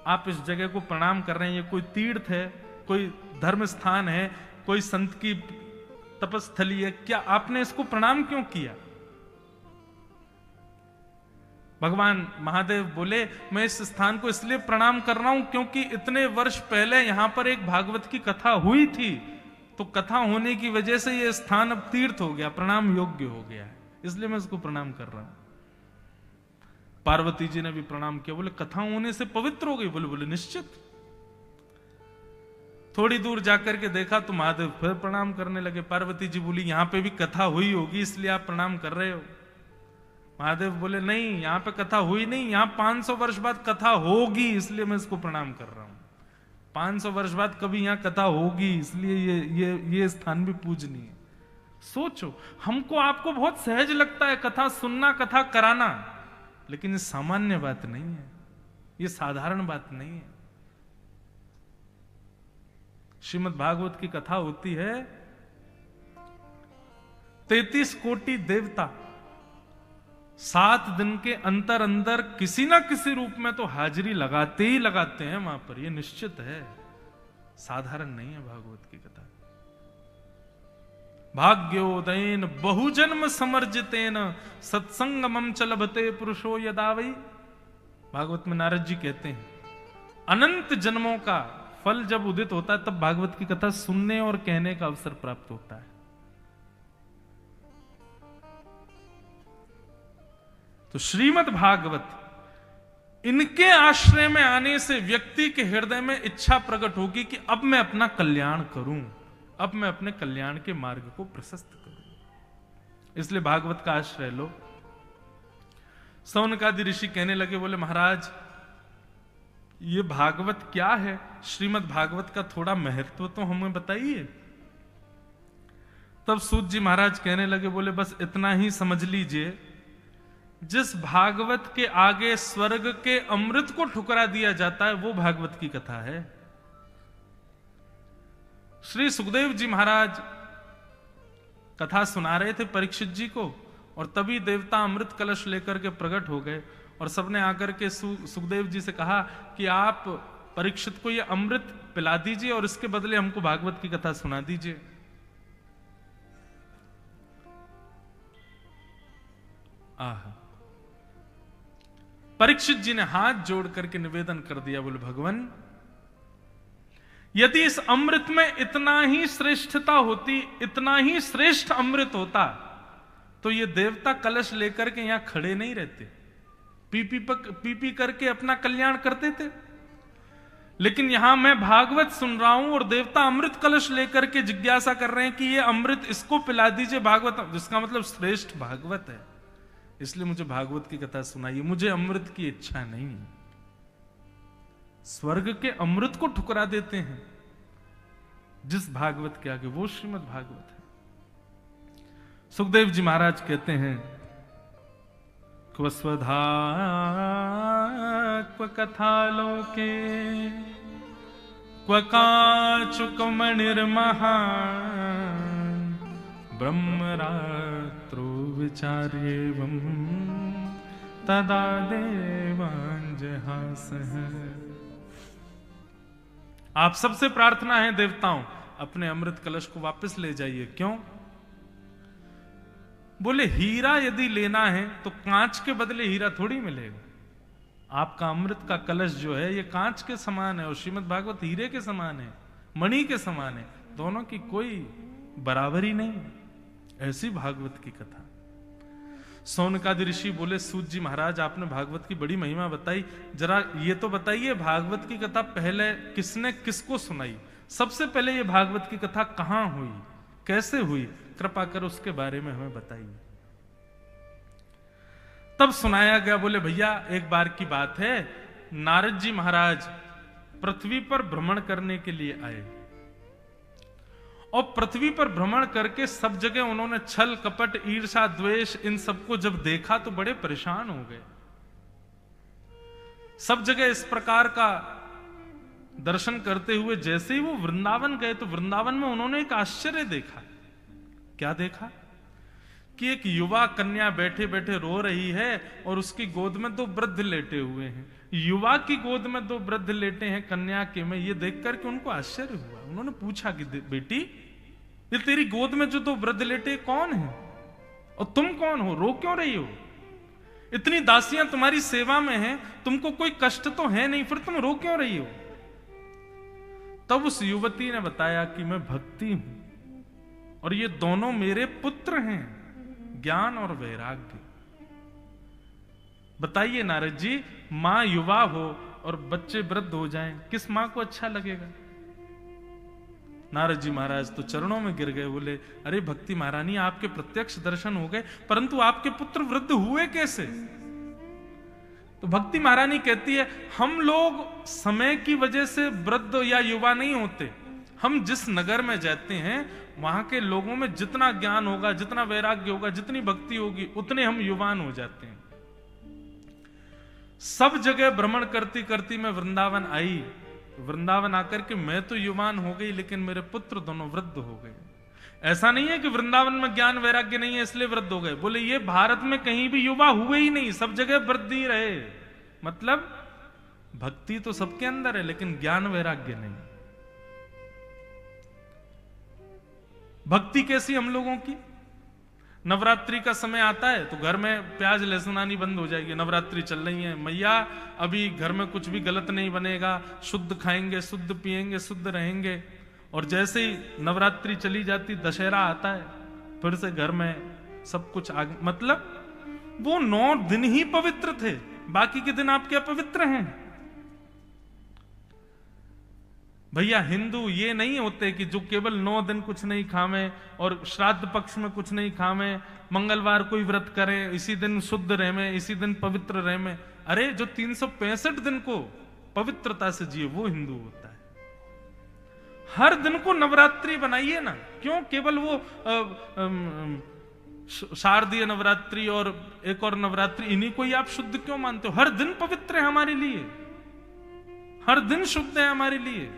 आप इस जगह को प्रणाम कर रहे हैं, ये कोई तीर्थ है, कोई धर्म स्थान है, कोई संत की तपस्थली है, क्या आपने इसको प्रणाम क्यों किया? भगवान महादेव बोले, मैं इस स्थान को इसलिए प्रणाम कर रहा हूं क्योंकि इतने वर्ष पहले यहां पर एक भागवत की कथा हुई थी, तो कथा होने की वजह से यह स्थान अब तीर्थ हो गया, प्रणाम योग्य हो गया है, इसलिए मैं इसको प्रणाम कर रहा हूं। पार्वती जी ने भी प्रणाम किया, बोले कथा होने से पवित्र हो गई? बोले निश्चित। थोड़ी दूर जाकर के देखा तो महादेव फिर प्रणाम करने लगे। पार्वती जी बोली, यहां पे भी कथा हुई होगी इसलिए आप प्रणाम कर रहे हो? महादेव बोले, नहीं, यहां पे कथा हुई नहीं, यहां 500 वर्ष बाद कथा होगी इसलिए मैं इसको प्रणाम कर रहा हूं। 500 वर्ष बाद कभी यहां कथा होगी इसलिए ये स्थान भी पूजनीय है। सोचो, हमको आपको बहुत सहज लगता है कथा सुनना, कथा कराना, लेकिन ये सामान्य बात नहीं है, ये साधारण बात नहीं है। श्रीमद् भागवत की कथा होती है, 33 कोटि देवता 7 दिन के अंतर अंदर किसी ना किसी रूप में तो हाजिरी लगाते ही लगाते हैं वहां पर, यह निश्चित है, साधारण नहीं है भागवत की कथा। भाग्योदयन बहुजन्म समर्जितेन सत्संगमम च लभते पुरुषो यदा वै। भागवत में नारद जी कहते हैं, अनंत जन्मों का फल जब उदित होता है तब भागवत की कथा सुनने और कहने का अवसर प्राप्त होता है। तो श्रीमद् भागवत, इनके आश्रय में आने से व्यक्ति के हृदय में इच्छा प्रकट होगी कि अब मैं अपना कल्याण करूं, अब मैं अपने कल्याण के मार्ग को प्रशस्त करूं, इसलिए भागवत का आश्रय लो। सौनकादि ऋषि कहने लगे, बोले महाराज ये भागवत क्या है? श्रीमद् भागवत का थोड़ा महत्व तो हमें बताइए। तब सूत जी महाराज कहने लगे, बोले बस इतना ही समझ लीजिए, जिस भागवत के आगे स्वर्ग के अमृत को ठुकरा दिया जाता है वो भागवत की कथा है। श्री सुखदेव जी महाराज कथा सुना रहे थे परीक्षित जी को, और तभी देवता अमृत कलश लेकर के प्रकट हो गए और सबने आकर के सुखदेव जी से कहा कि आप परीक्षित को ये अमृत पिला दीजिए और इसके बदले हमको भागवत की कथा सुना दीजिए। परीक्षित जी ने हाथ जोड़ करके निवेदन कर दिया, बोले भगवान यदि इस अमृत में इतना ही श्रेष्ठता होती, इतना ही श्रेष्ठ अमृत होता, तो ये देवता कलश लेकर के यहां खड़े नहीं रहते, पी पी करके अपना कल्याण करते थे। लेकिन यहां मैं भागवत सुन रहा हूं और देवता अमृत कलश लेकर के जिज्ञासा कर रहे हैं कि ये अमृत इसको पिला दीजिए भागवत, जिसका मतलब श्रेष्ठ भागवत है, इसलिए मुझे भागवत की कथा सुनाइए, मुझे अमृत की इच्छा नहीं है। स्वर्ग के अमृत को ठुकरा देते हैं जिस भागवत के आगे, वो श्रीमद् भागवत है। सुखदेव जी महाराज कहते हैं, क्वस्वधा क्व कथा लोके क्व काचुक मणिर्महा ब्रह्मरात्रो विचार्येवं तदा देवांजहासः। आप सबसे प्रार्थना है देवताओं, अपने अमृत कलश को वापस ले जाइए। क्यों? बोले हीरा यदि लेना है तो कांच के बदले हीरा थोड़ी मिलेगा। आपका अमृत का कलश जो है ये कांच के समान है और श्रीमद् भागवत हीरे के समान है, मणि के समान है, दोनों की कोई बराबरी नहीं। ऐसी भागवत की कथा। सौनकादि ऋषि बोले सूत जी महाराज आपने भागवत की बड़ी महिमा बताई, जरा ये तो बताइए भागवत की कथा पहले किसने किसको सुनाई, सबसे पहले ये भागवत की कथा कहां हुई, कैसे हुई, कृपा कर उसके बारे में हमें बताइए। तब सुनाया गया। बोले भैया एक बार की बात है, नारद जी महाराज पृथ्वी पर भ्रमण करने के लिए आए और पृथ्वी पर भ्रमण करके सब जगह उन्होंने छल कपट ईर्षा द्वेष इन सबको जब देखा तो बड़े परेशान हो गए। सब जगह इस प्रकार का दर्शन करते हुए जैसे ही वो वृंदावन गए तो वृंदावन में उन्होंने एक आश्चर्य देखा। क्या देखा कि एक युवा कन्या बैठे बैठे रो रही है और उसकी गोद में दो वृद्ध लेटे हुए हैं। युवा की गोद में दो वृद्ध लेटे हैं कन्या के में, ये देख करके उनको आश्चर्य हुआ। उन्होंने पूछा कि बेटी ये तेरी गोद में जो दो वृद्ध लेटे कौन है और तुम कौन हो, रो क्यों रही हो? इतनी दासियां तुम्हारी सेवा में हैं, तुमको कोई कष्ट तो है नहीं, फिर तुम रो क्यों रही हो? तब उस युवती ने बताया कि मैं भक्ति हूं और ये दोनों मेरे पुत्र हैं, ज्ञान और वैराग्य। बताइए नारद जी, मां युवा हो और बच्चे वृद्ध हो जाएं, किस मां को अच्छा लगेगा? नारद जी महाराज तो चरणों में गिर गए। बोले अरे भक्ति महारानी आपके प्रत्यक्ष दर्शन हो गए, परंतु आपके पुत्र वृद्ध हुए कैसे? तो भक्ति महारानी कहती है हम लोग समय की वजह से वृद्ध या युवा नहीं होते। हम जिस नगर में जाते हैं वहां के लोगों में जितना ज्ञान होगा, जितना वैराग्य होगा, जितनी भक्ति होगी, उतने हम युवान हो जाते हैं। सब जगह भ्रमण करती करती मैं वृंदावन आई। वृंदावन आकर के मैं तो युवान हो गई, लेकिन मेरे पुत्र दोनों वृद्ध हो गए। ऐसा नहीं है कि वृंदावन में ज्ञान वैराग्य नहीं है इसलिए वृद्ध हो गए। बोले ये भारत में कहीं भी युवा हुए ही नहीं, सब जगह वृद्ध ही रहे। मतलब भक्ति तो सबके अंदर है लेकिन ज्ञान वैराग्य नहीं। भक्ति कैसी हम लोगों की? नवरात्रि का समय आता है तो घर में प्याज लहसुन आनी बंद हो जाएगी। नवरात्रि चल रही है, मैया अभी घर में कुछ भी गलत नहीं बनेगा, शुद्ध खाएंगे, शुद्ध पिएंगे, शुद्ध रहेंगे। और जैसे ही नवरात्रि चली जाती, दशहरा आता है, फिर से घर में सब कुछ आगे। मतलब वो 9 दिन ही पवित्र थे, बाकी के दिन आप क्या पवित्र हैं? भैया हिंदू ये नहीं होते कि जो केवल 9 दिन कुछ नहीं खावे और श्राद्ध पक्ष में कुछ नहीं खावे, मंगलवार कोई व्रत करें, इसी दिन शुद्ध रहें, इसी दिन पवित्र रहें। अरे जो 365 दिन को पवित्रता से जिए वो हिंदू होता है। हर दिन को नवरात्रि बनाइए ना, क्यों केवल वो शारदीय नवरात्रि और एक और नवरात्रि इन्हीं को ही आप शुद्ध क्यों मानते हो? हर दिन पवित्र है हमारे लिए, हर दिन शुद्ध है हमारे लिए।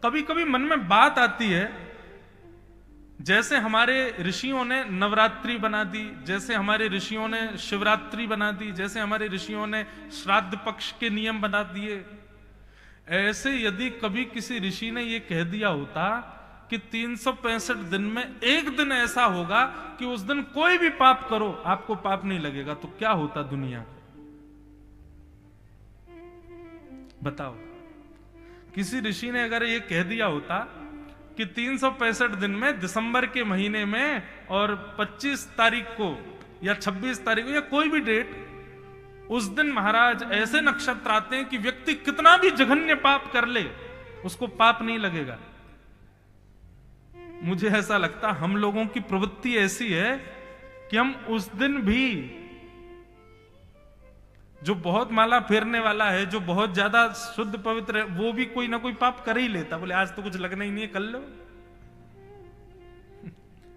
कभी कभी मन में बात आती है, जैसे हमारे ऋषियों ने नवरात्रि बना दी, जैसे हमारे ऋषियों ने शिवरात्रि बना दी, जैसे हमारे ऋषियों ने श्राद्ध पक्ष के नियम बना दिए, ऐसे यदि कभी किसी ऋषि ने यह कह दिया होता कि 365 दिन में एक दिन ऐसा होगा कि उस दिन कोई भी पाप करो आपको पाप नहीं लगेगा, तो क्या होता दुनिया? बताओ। किसी ऋषि ने अगर ये कह दिया होता कि 365 दिन में दिसंबर के महीने में और 25 तारीख को या 26 तारीख को या कोई भी डेट, उस दिन महाराज ऐसे नक्षत्र आते हैं कि व्यक्ति कितना भी जघन्य पाप कर ले उसको पाप नहीं लगेगा। मुझे ऐसा लगता हम लोगों की प्रवृत्ति ऐसी है कि हम उस दिन भी, जो बहुत माला फेरने वाला है, जो बहुत ज्यादा शुद्ध पवित्र है, वो भी कोई ना कोई पाप कर ही लेता। बोले आज तो कुछ लगना ही नहीं है, कर लो।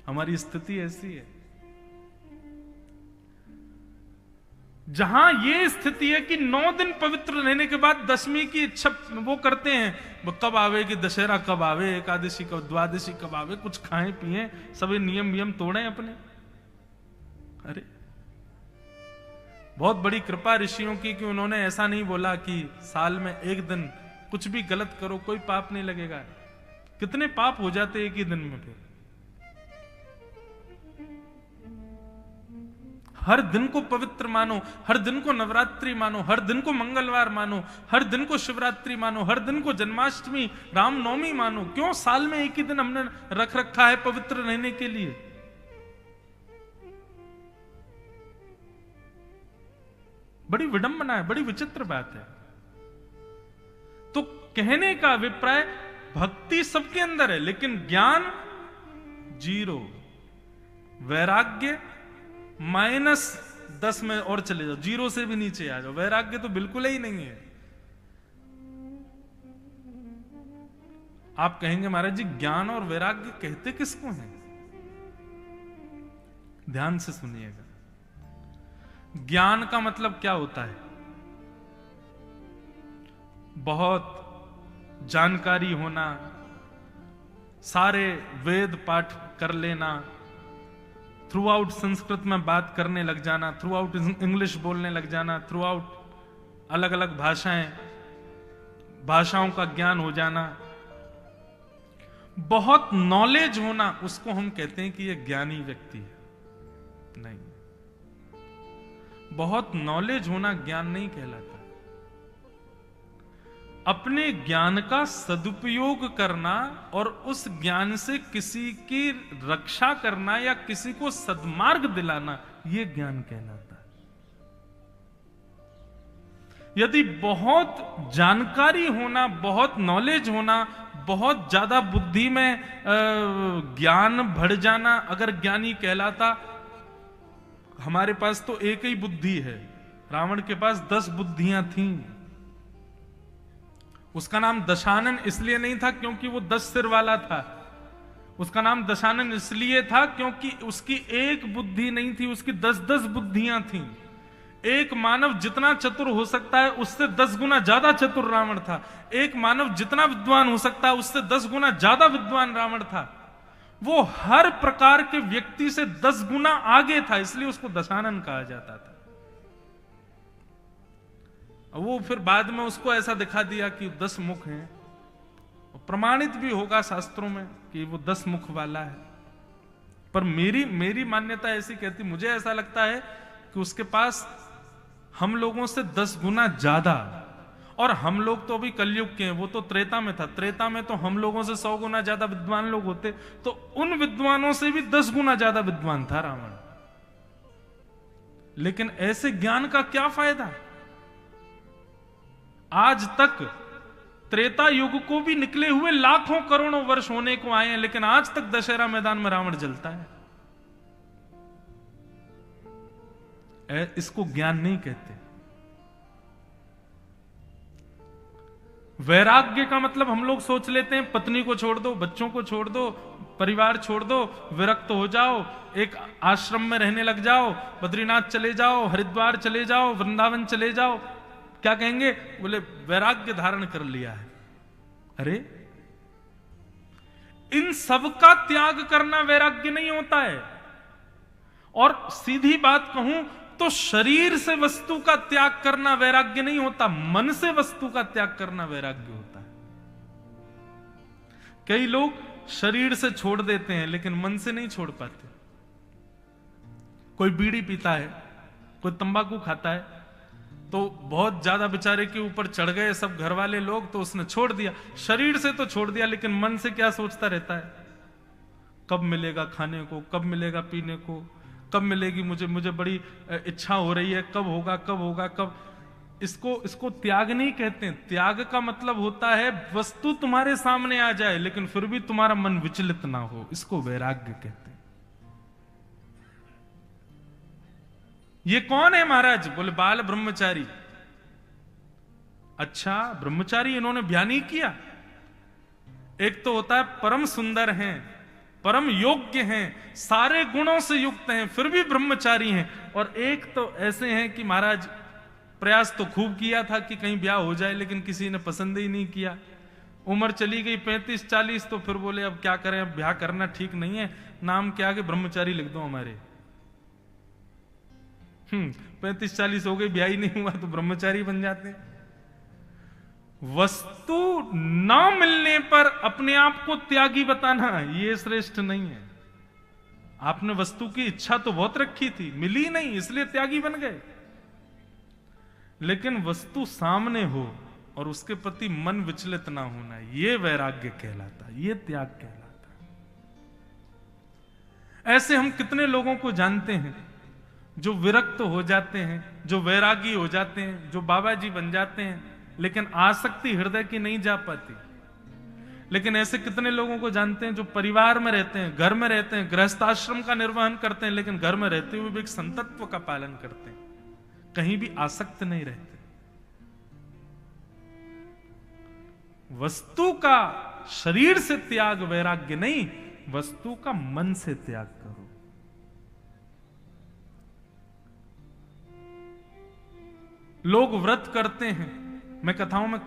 हमारी स्थिति ऐसी है। जहां ये स्थिति है कि 9 दिन पवित्र रहने के बाद 10वीं की इच्छा वो करते हैं, वो कब आवे कि दशहरा कब आवे, एकादशी कब, द्वादशी कब आवे, कुछ खाएं पिए, सभी नियम तोड़े अपने। अरे बहुत बड़ी कृपा ऋषियों की कि उन्होंने ऐसा नहीं बोला कि साल में एक दिन कुछ भी गलत करो कोई पाप नहीं लगेगा। कितने पाप हो जाते एक ही दिन में। फिर हर दिन को पवित्र मानो, हर दिन को नवरात्रि मानो, हर दिन को मंगलवार मानो, हर दिन को शिवरात्रि मानो, हर दिन को जन्माष्टमी, रामनवमी मानो। क्यों साल में एक ही दिन हमने रख रखा है पवित्र रहने के लिए? बड़ी विडंबना है, बड़ी विचित्र बात है। तो कहने का अभिप्राय, भक्ति सबके अंदर है लेकिन ज्ञान 0, वैराग्य -10 में और चले जाओ, 0 से भी नीचे आ जाओ, वैराग्य तो बिल्कुल ही नहीं है। आप कहेंगे महाराज जी ज्ञान और वैराग्य कहते किसको हैं? ध्यान से सुनिएगा। ज्ञान का मतलब क्या होता है? बहुत जानकारी होना, सारे वेद पाठ कर लेना, थ्रू आउट संस्कृत में बात करने लग जाना, थ्रू आउट इंग्लिश बोलने लग जाना, थ्रू आउट अलग अलग भाषाओं का ज्ञान हो जाना, बहुत नॉलेज होना, उसको हम कहते हैं कि यह ज्ञानी व्यक्ति है। नहीं, बहुत नॉलेज होना ज्ञान नहीं कहलाता। अपने ज्ञान का सदुपयोग करना और उस ज्ञान से किसी की रक्षा करना या किसी को सद्मार्ग दिलाना, यह ज्ञान कहलाता है। यदि बहुत जानकारी होना, बहुत नॉलेज होना, बहुत ज्यादा बुद्धि में ज्ञान बढ़ जाना अगर ज्ञानी कहलाता, हमारे पास तो एक ही बुद्धि है, रावण के पास 10 बुद्धियां थीं। उसका नाम दशानन इसलिए नहीं था क्योंकि वो 10 सिर वाला था, उसका नाम दशानन इसलिए था क्योंकि उसकी एक बुद्धि नहीं थी, उसकी 10-10 बुद्धियां थीं। एक मानव जितना चतुर हो सकता है उससे 10 गुना ज्यादा चतुर रावण था। एक मानव जितना विद्वान हो सकता है उससे 10 गुना ज्यादा विद्वान रावण था। वो हर प्रकार के व्यक्ति से 10 गुना आगे था, इसलिए उसको दशानन कहा जाता था। वो फिर बाद में उसको ऐसा दिखा दिया कि 10 मुख हैं, प्रमाणित भी होगा शास्त्रों में कि वो 10 मुख वाला है। पर मेरी मान्यता ऐसी कहती, मुझे ऐसा लगता है कि उसके पास हम लोगों से 10 गुना ज्यादा, और हम लोग तो अभी कलयुग के हैं, वो तो त्रेता में था। त्रेता में तो हम लोगों से 100 गुना ज्यादा विद्वान लोग होते, तो उन विद्वानों से भी 10 गुना ज्यादा विद्वान था रावण। लेकिन ऐसे ज्ञान का क्या फायदा? आज तक त्रेता युग को भी निकले हुए लाखों करोड़ों वर्ष होने को आए हैं, लेकिन आज तक दशहरा मैदान में रावण जलता है। इसको ज्ञान नहीं कहते। वैराग्य का मतलब हम लोग सोच लेते हैं पत्नी को छोड़ दो, बच्चों को छोड़ दो, परिवार छोड़ दो, विरक्त हो जाओ, एक आश्रम में रहने लग जाओ, बद्रीनाथ चले जाओ, हरिद्वार चले जाओ, वृंदावन चले जाओ। क्या कहेंगे? बोले वैराग्य धारण कर लिया है। अरे इन सब का त्याग करना वैराग्य नहीं होता है। और सीधी बात कहूं तो शरीर से वस्तु का त्याग करना वैराग्य नहीं होता, मन से वस्तु का त्याग करना वैराग्य होता है। कई लोग शरीर से छोड़ देते हैं लेकिन मन से नहीं छोड़ पाते। कोई बीड़ी पीता है, कोई तंबाकू खाता है, तो बहुत ज्यादा बेचारे के ऊपर चढ़ गए सब घर वाले लोग, तो उसने छोड़ दिया। शरीर से तो छोड़ दिया, लेकिन मन से क्या सोचता रहता है? कब मिलेगा खाने को, कब मिलेगा पीने को, कब मिलेगी मुझे बड़ी इच्छा हो रही है, कब होगा कब होगा कब। इसको त्याग नहीं कहते। त्याग का मतलब होता है वस्तु तुम्हारे सामने आ जाए लेकिन फिर भी तुम्हारा मन विचलित ना हो, इसको वैराग्य कहते हैं। ये कौन है महाराज? बोले बाल ब्रह्मचारी। अच्छा, ब्रह्मचारी इन्होंने ब्याह नहीं किया। एक तो होता है परम सुंदर हैं, परम योग्य हैं, सारे गुणों से युक्त हैं, फिर भी ब्रह्मचारी हैं। और एक तो ऐसे हैं कि महाराज प्रयास तो खूब किया था कि कहीं ब्याह हो जाए, लेकिन किसी ने पसंद ही नहीं किया। उम्र चली गई 35-40, तो फिर बोले अब क्या करें, अब ब्याह करना ठीक नहीं है, नाम के आगे ब्रह्मचारी लिख दो हमारे। 35-40 हो गई, ब्याह ही नहीं हुआ, तो ब्रह्मचारी बन जाते हैं। वस्तु न मिलने पर अपने आप को त्यागी बताना ये श्रेष्ठ नहीं है। आपने वस्तु की इच्छा तो बहुत रखी थी, मिली नहीं इसलिए त्यागी बन गए। लेकिन वस्तु सामने हो और उसके प्रति मन विचलित ना होना, यह वैराग्य कहलाता, यह त्याग कहलाता। ऐसे हम कितने लोगों को जानते हैं जो विरक्त हो जाते हैं, जो वैरागी हो जाते हैं, जो बाबा जी बन जाते हैं, लेकिन आसक्ति हृदय की नहीं जा पाती। लेकिन ऐसे कितने लोगों को जानते हैं जो परिवार में रहते हैं, घर में रहते हैं, गृहस्थाश्रम का निर्वहन करते हैं, लेकिन घर में रहते हुए भी एक संतत्व का पालन करते हैं, कहीं भी आसक्त नहीं रहते। वस्तु का शरीर से त्याग वैराग्य नहीं, वस्तु का मन से त्याग करो। लोग व्रत करते हैं, मैं कथाओं में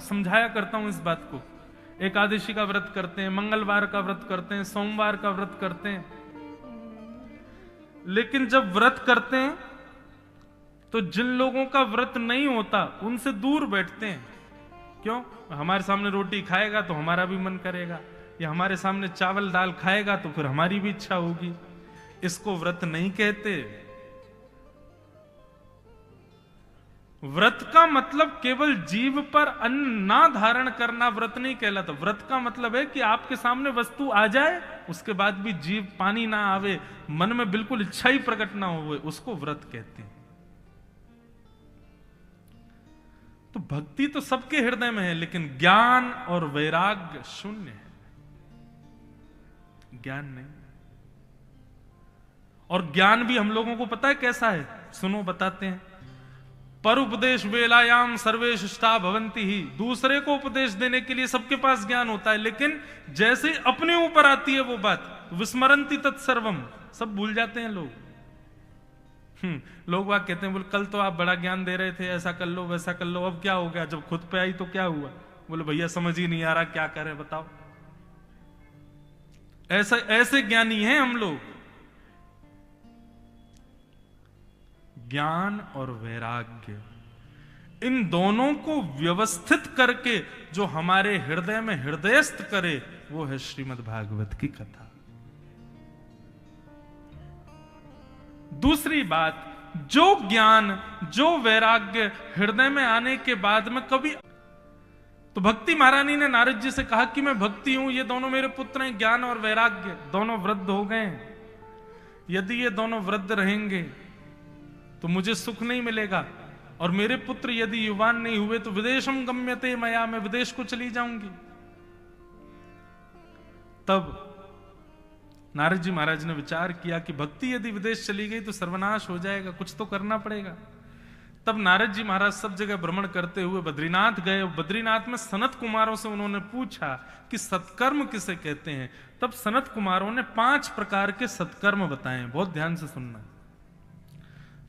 समझाया करता हूं इस बात को। एकादशी का व्रत करते हैं, मंगलवार का व्रत करते हैं, सोमवार का व्रत करते हैं, लेकिन जब व्रत करते हैं तो जिन लोगों का व्रत नहीं होता उनसे दूर बैठते हैं। क्यों? हमारे सामने रोटी खाएगा तो हमारा भी मन करेगा, या हमारे सामने चावल दाल खाएगा तो फिर हमारी भी इच्छा होगी। इसको व्रत नहीं कहते। व्रत का मतलब केवल जीभ पर अन्न ना धारण करना व्रत नहीं कहलाता। व्रत का मतलब है कि आपके सामने वस्तु आ जाए, उसके बाद भी जीभ पानी ना आवे, मन में बिल्कुल इच्छा ही प्रकट ना हो, उसको व्रत कहते हैं। तो भक्ति तो सबके हृदय में है, लेकिन ज्ञान और वैराग्य शून्य है, ज्ञान नहीं। और ज्ञान भी हम लोगों को पता है कैसा है, सुनो बताते हैं। पर उपदेश वेलायाम सर्वे शिष्टा भवंती ही, दूसरे को उपदेश देने के लिए सबके पास ज्ञान होता है, लेकिन जैसे अपने ऊपर आती है वो बात, विस्मरंती तत्सर्वम, सब भूल जाते हैं लोग। लोग बात कहते हैं, बोले कल तो आप बड़ा ज्ञान दे रहे थे, ऐसा कर लो वैसा कर लो, अब क्या हो गया? जब खुद पे आई तो क्या हुआ? बोले भैया समझ ही नहीं आ रहा क्या करें बताओ। ऐसे ज्ञानी हैं हम लोग। ज्ञान और वैराग्य, इन दोनों को व्यवस्थित करके जो हमारे हृदय में हृदयस्थ करे, वो है श्रीमद् भागवत की कथा। दूसरी बात, जो ज्ञान जो वैराग्य हृदय में आने के बाद में कभी, तो भक्ति महारानी ने नारद जी से कहा कि मैं भक्ति हूं, ये दोनों मेरे पुत्र हैं, ज्ञान और वैराग्य दोनों वृद्ध हो गए। यदि ये दोनों वृद्ध रहेंगे तो मुझे सुख नहीं मिलेगा, और मेरे पुत्र यदि युवान नहीं हुए तो विदेशम गम्यते मया, मैं विदेश को चली जाऊंगी। तब नारद जी महाराज ने विचार किया कि भक्ति यदि विदेश चली गई तो सर्वनाश हो जाएगा, कुछ तो करना पड़ेगा। तब नारद जी महाराज सब जगह भ्रमण करते हुए बद्रीनाथ गए। बद्रीनाथ में सनत कुमारों से उन्होंने पूछा कि सत्कर्म किसे कहते हैं। तब सनत कुमारों ने 5 प्रकार के सत्कर्म बताए, बहुत ध्यान से सुनना।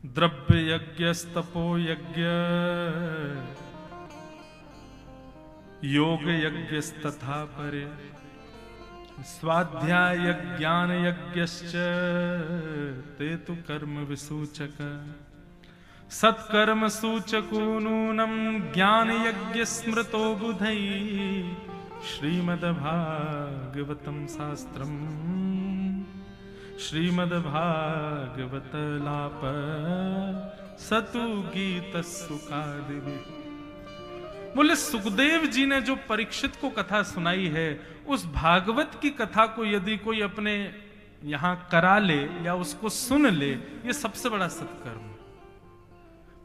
द्रव्य यज्ञ, तपो यज्ञ, योग यज्ञ तथा परे, स्वाध्याय ज्ञान यज्ञश्च ते तु कर्म विसूचक, सत्कर्म सूचको नूनम ज्ञान यज्ञ स्मृतो बुधई, श्रीमद्भागवतम शास्त्रम श्रीमद्भागवतलाप सतु गीत सुखादिवि। बोले सुखदेव जी ने जो परीक्षित को कथा सुनाई है, उस भागवत की कथा को यदि कोई अपने यहां करा ले या उसको सुन ले, ये सबसे बड़ा सत्कर्म।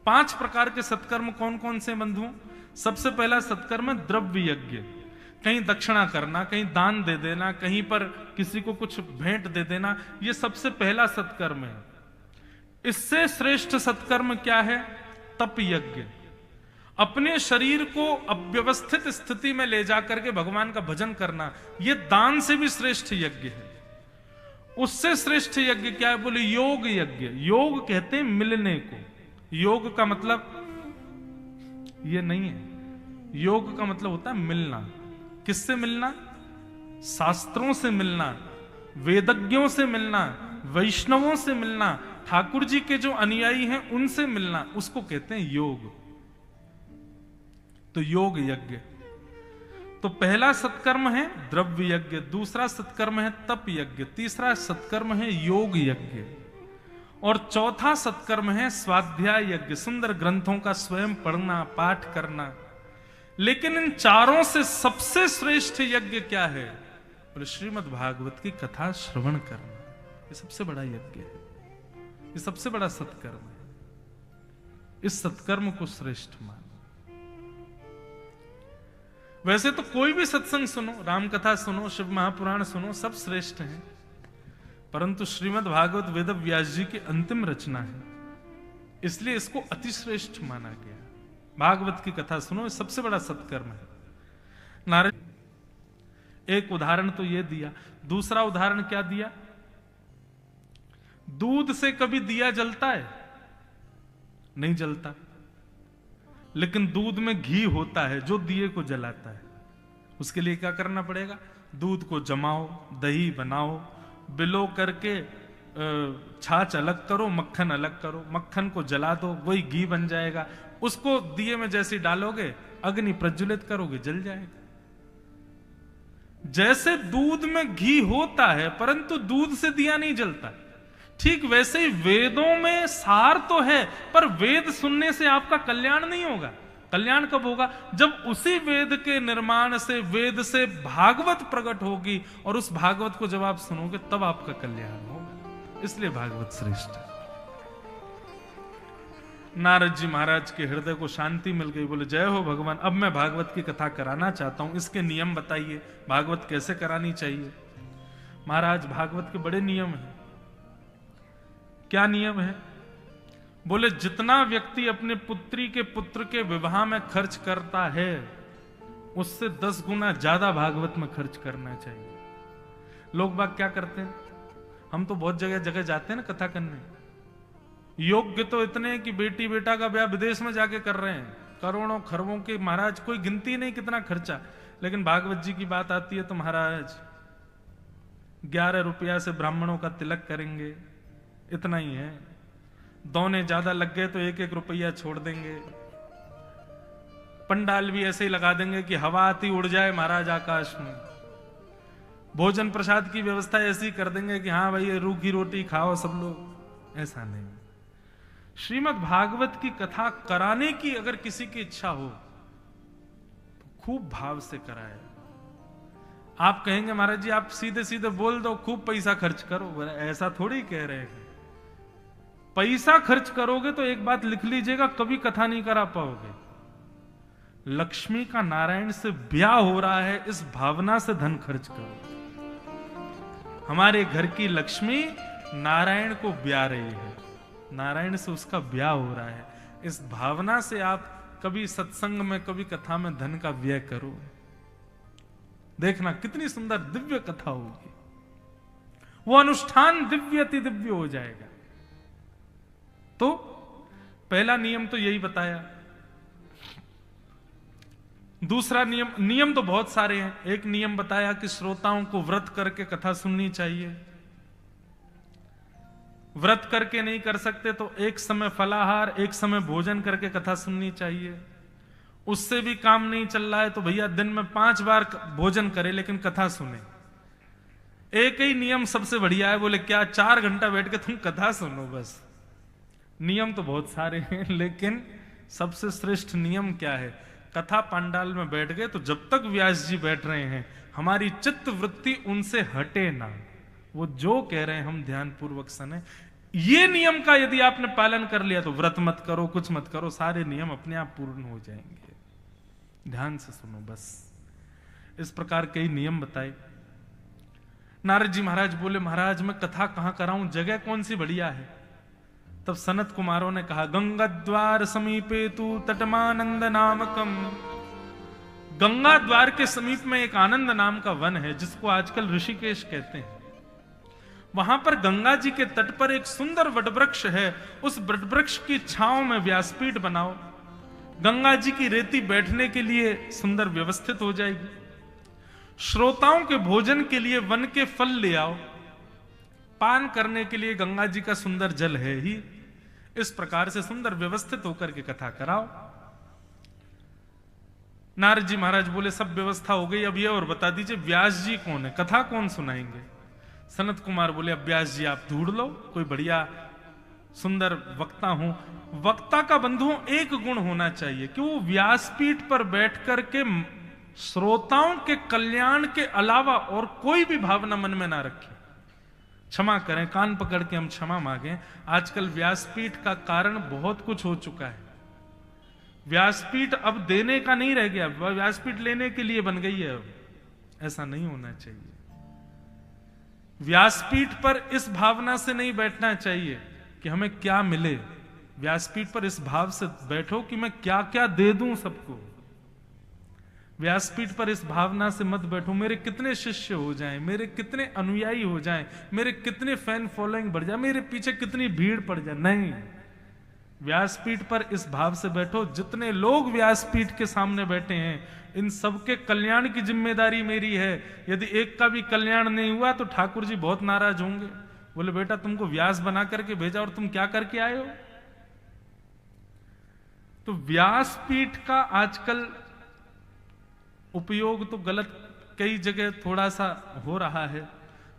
5 प्रकार के सत्कर्म कौन कौन से बंधु? सबसे पहला सत्कर्म द्रव्य यज्ञ, कहीं दक्षिणा करना, कहीं दान दे देना, कहीं पर किसी को कुछ भेंट दे देना, ये सबसे पहला सत्कर्म है। इससे श्रेष्ठ सत्कर्म क्या है? तप यज्ञ, अपने शरीर को अव्यवस्थित स्थिति में ले जाकर के भगवान का भजन करना, यह दान से भी श्रेष्ठ यज्ञ है। उससे श्रेष्ठ यज्ञ क्या है? बोले योग यज्ञ। योग कहते हैं मिलने को। योग का मतलब ये नहीं है, योग का मतलब होता है मिलना। किससे मिलना? शास्त्रों से मिलना, वेदज्ञों से मिलना, वैष्णवों से मिलना, ठाकुर जी के जो अनुयायी हैं उनसे मिलना, उसको कहते हैं योग। तो योग यज्ञ। तो पहला सत्कर्म है द्रव्य यज्ञ, दूसरा सत्कर्म है तप यज्ञ, तीसरा सत्कर्म है योग यज्ञ, और चौथा सत्कर्म है स्वाध्याय यज्ञ, सुंदर ग्रंथों का स्वयं पढ़ना, पाठ करना। लेकिन इन चारों से सबसे श्रेष्ठ यज्ञ क्या है? बोले श्रीमद् भागवत की कथा श्रवण करना। ये सबसे बड़ा यज्ञ है, ये सबसे बड़ा सत्कर्म है। इस सत्कर्म को श्रेष्ठ मानो। वैसे तो कोई भी सत्संग सुनो, राम कथा सुनो, शिव महापुराण सुनो, सब श्रेष्ठ हैं, परंतु श्रीमद् भागवत वेद व्यास जी की अंतिम रचना है, इसलिए इसको अतिश्रेष्ठ माना गया। भागवत की कथा सुनो, सबसे बड़ा सत्कर्म है। नारद एक उदाहरण तो ये दिया, दूसरा उदाहरण क्या दिया? दूध से कभी दिया जलता है? नहीं जलता। लेकिन दूध में घी होता है जो दिए को जलाता है। उसके लिए क्या करना पड़ेगा? दूध को जमाओ, दही बनाओ, बिलो करके छाछ अलग करो, मक्खन अलग करो, मक्खन को जला दो, वही घी बन जाएगा। उसको दिए में जैसे डालोगे, अग्नि प्रज्वलित करोगे, जल जाएगा। जैसे दूध में घी होता है परंतु दूध से दिया नहीं जलता, ठीक वैसे ही वेदों में सार तो है, पर वेद सुनने से आपका कल्याण नहीं होगा। कल्याण कब होगा? जब उसी वेद के निर्माण से, वेद से भागवत प्रकट होगी, और उस भागवत को जब आप सुनोगे तब आपका कल्याण होगा। इसलिए भागवत श्रेष्ठ है। नारद जी महाराज के हृदय को शांति मिल गई, बोले जय हो भगवान, अब मैं भागवत की कथा कराना चाहता हूं, इसके नियम बताइए, भागवत कैसे करानी चाहिए। महाराज भागवत के बड़े नियम हैं। क्या नियम है? बोले जितना व्यक्ति अपने पुत्री के पुत्र के विवाह में खर्च करता है, उससे 10 गुना ज्यादा भागवत में खर्च करना चाहिए। लोग बाग क्या करते हैं, हम तो बहुत जगह जगह जाते हैं ना कथा करने, योग्य तो इतने कि बेटी बेटा का ब्याह विदेश में जाके कर रहे हैं, करोड़ों खरबों के, महाराज कोई गिनती नहीं कितना खर्चा। लेकिन भागवत जी की बात आती है तो महाराज 11 रुपया से ब्राह्मणों का तिलक करेंगे, इतना ही है। दोने ज्यादा लग गए तो 1-1 रुपया छोड़ देंगे। पंडाल भी ऐसे ही लगा देंगे कि हवा आती उड़ जाए महाराज आकाश में। भोजन प्रसाद की व्यवस्था ऐसी कर देंगे कि हाँ भाई रूखी रोटी खाओ सब लोग। ऐसा नहीं। श्रीमद् भागवत की कथा कराने की अगर किसी की इच्छा हो तो खूब भाव से कराए। आप कहेंगे महाराज जी आप सीधे सीधे बोल दो खूब पैसा खर्च करो, ऐसा थोड़ी कह रहे हैं। पैसा खर्च करोगे तो एक बात लिख लीजिएगा, कभी कथा नहीं करा पाओगे। लक्ष्मी का नारायण से ब्याह हो रहा है, इस भावना से धन खर्च करो। हमारे घर की लक्ष्मी नारायण को ब्याह रही है, नारायण से उसका ब्याह हो रहा है, इस भावना से आप कभी सत्संग में, कभी कथा में धन का व्यय करो। देखना कितनी सुंदर दिव्य कथा होगी, वो अनुष्ठान दिव्य अति दिव्य हो जाएगा। तो पहला नियम तो यही बताया। दूसरा नियम तो बहुत सारे हैं। एक नियम बताया कि श्रोताओं को व्रत करके कथा सुननी चाहिए। व्रत करके नहीं कर सकते तो एक समय फलाहार, एक समय भोजन करके कथा सुननी चाहिए। उससे भी काम नहीं चल रहा है तो भैया दिन में 5 बार भोजन करे लेकिन कथा सुने। एक ही नियम सबसे बढ़िया है, बोले क्या 4 घंटा बैठ के तुम कथा सुनो बस। नियम तो बहुत सारे हैं लेकिन सबसे श्रेष्ठ नियम क्या है? कथा पंडाल में बैठ गए तो जब तक व्यास जी बैठ रहे हैं हमारी चित्त वृत्ति उनसे हटे ना, वो जो कह रहे हैं हम ध्यान पूर्वक सुने। ये नियम का यदि आपने पालन कर लिया तो व्रत मत करो, कुछ मत करो, सारे नियम अपने आप पूर्ण हो जाएंगे। ध्यान से सुनो बस। इस प्रकार के नियम बताए। नारद जी महाराज बोले महाराज मैं कथा कहां कराऊं, जगह कौन सी बढ़िया है? तब सनत कुमारों ने कहा गंगा द्वार समीपे तु तटमानंद नामकम। गंगा द्वार के समीप में एक आनंद नाम का वन है जिसको आजकल ऋषिकेश कहते हैं। वहां पर गंगा जी के तट पर एक सुंदर वटवृक्ष है, उस वटवृक्ष की छांव में व्यासपीठ बनाओ। गंगा जी की रेती बैठने के लिए सुंदर व्यवस्थित हो जाएगी। श्रोताओं के भोजन के लिए वन के फल ले आओ। पान करने के लिए गंगा जी का सुंदर जल है ही। इस प्रकार से सुंदर व्यवस्थित होकर के कथा कराओ। नारद जी महाराज बोले सब व्यवस्था हो गई, अब ये और बता दीजिए व्यास जी कौन है, कथा कौन सुनाएंगे। सनत कुमार बोले अब व्यास जी आप ढूंढ लो, कोई बढ़िया सुंदर वक्ता हो। वक्ता का बंधुओं एक गुण होना चाहिए कि वो व्यासपीठ पर बैठ करके श्रोताओं के कल्याण के अलावा और कोई भी भावना मन में ना रखे। क्षमा करें, कान पकड़ के हम क्षमा मांगे। आजकल व्यासपीठ का कारण बहुत कुछ हो चुका है। व्यासपीठ अब देने का नहीं रह गया, व्यासपीठ लेने के लिए बन गई है। अब ऐसा नहीं होना चाहिए। व्यासपीठ पर इस भावना से नहीं बैठना चाहिए कि हमें क्या मिले। व्यासपीठ पर इस भाव से बैठो कि मैं क्या क्या दे दूं सबको। व्यासपीठ पर इस भावना से मत बैठो मेरे कितने शिष्य हो जाएं, मेरे कितने अनुयायी हो जाएं, मेरे कितने फैन फॉलोइंग बढ़ जाए, मेरे पीछे कितनी भीड़ पड़ जाए। नहीं, व्यासपीठ पर इस भाव से बैठो जितने लोग व्यासपीठ के सामने बैठे हैं इन सबके कल्याण की जिम्मेदारी मेरी है। यदि एक का भी कल्याण नहीं हुआ तो ठाकुर जी बहुत नाराज होंगे। बोले बेटा तुमको व्यास बना करके भेजा और तुम क्या करके आए हो। तो व्यासपीठ का आजकल उपयोग तो गलत कई जगह थोड़ा सा हो रहा है,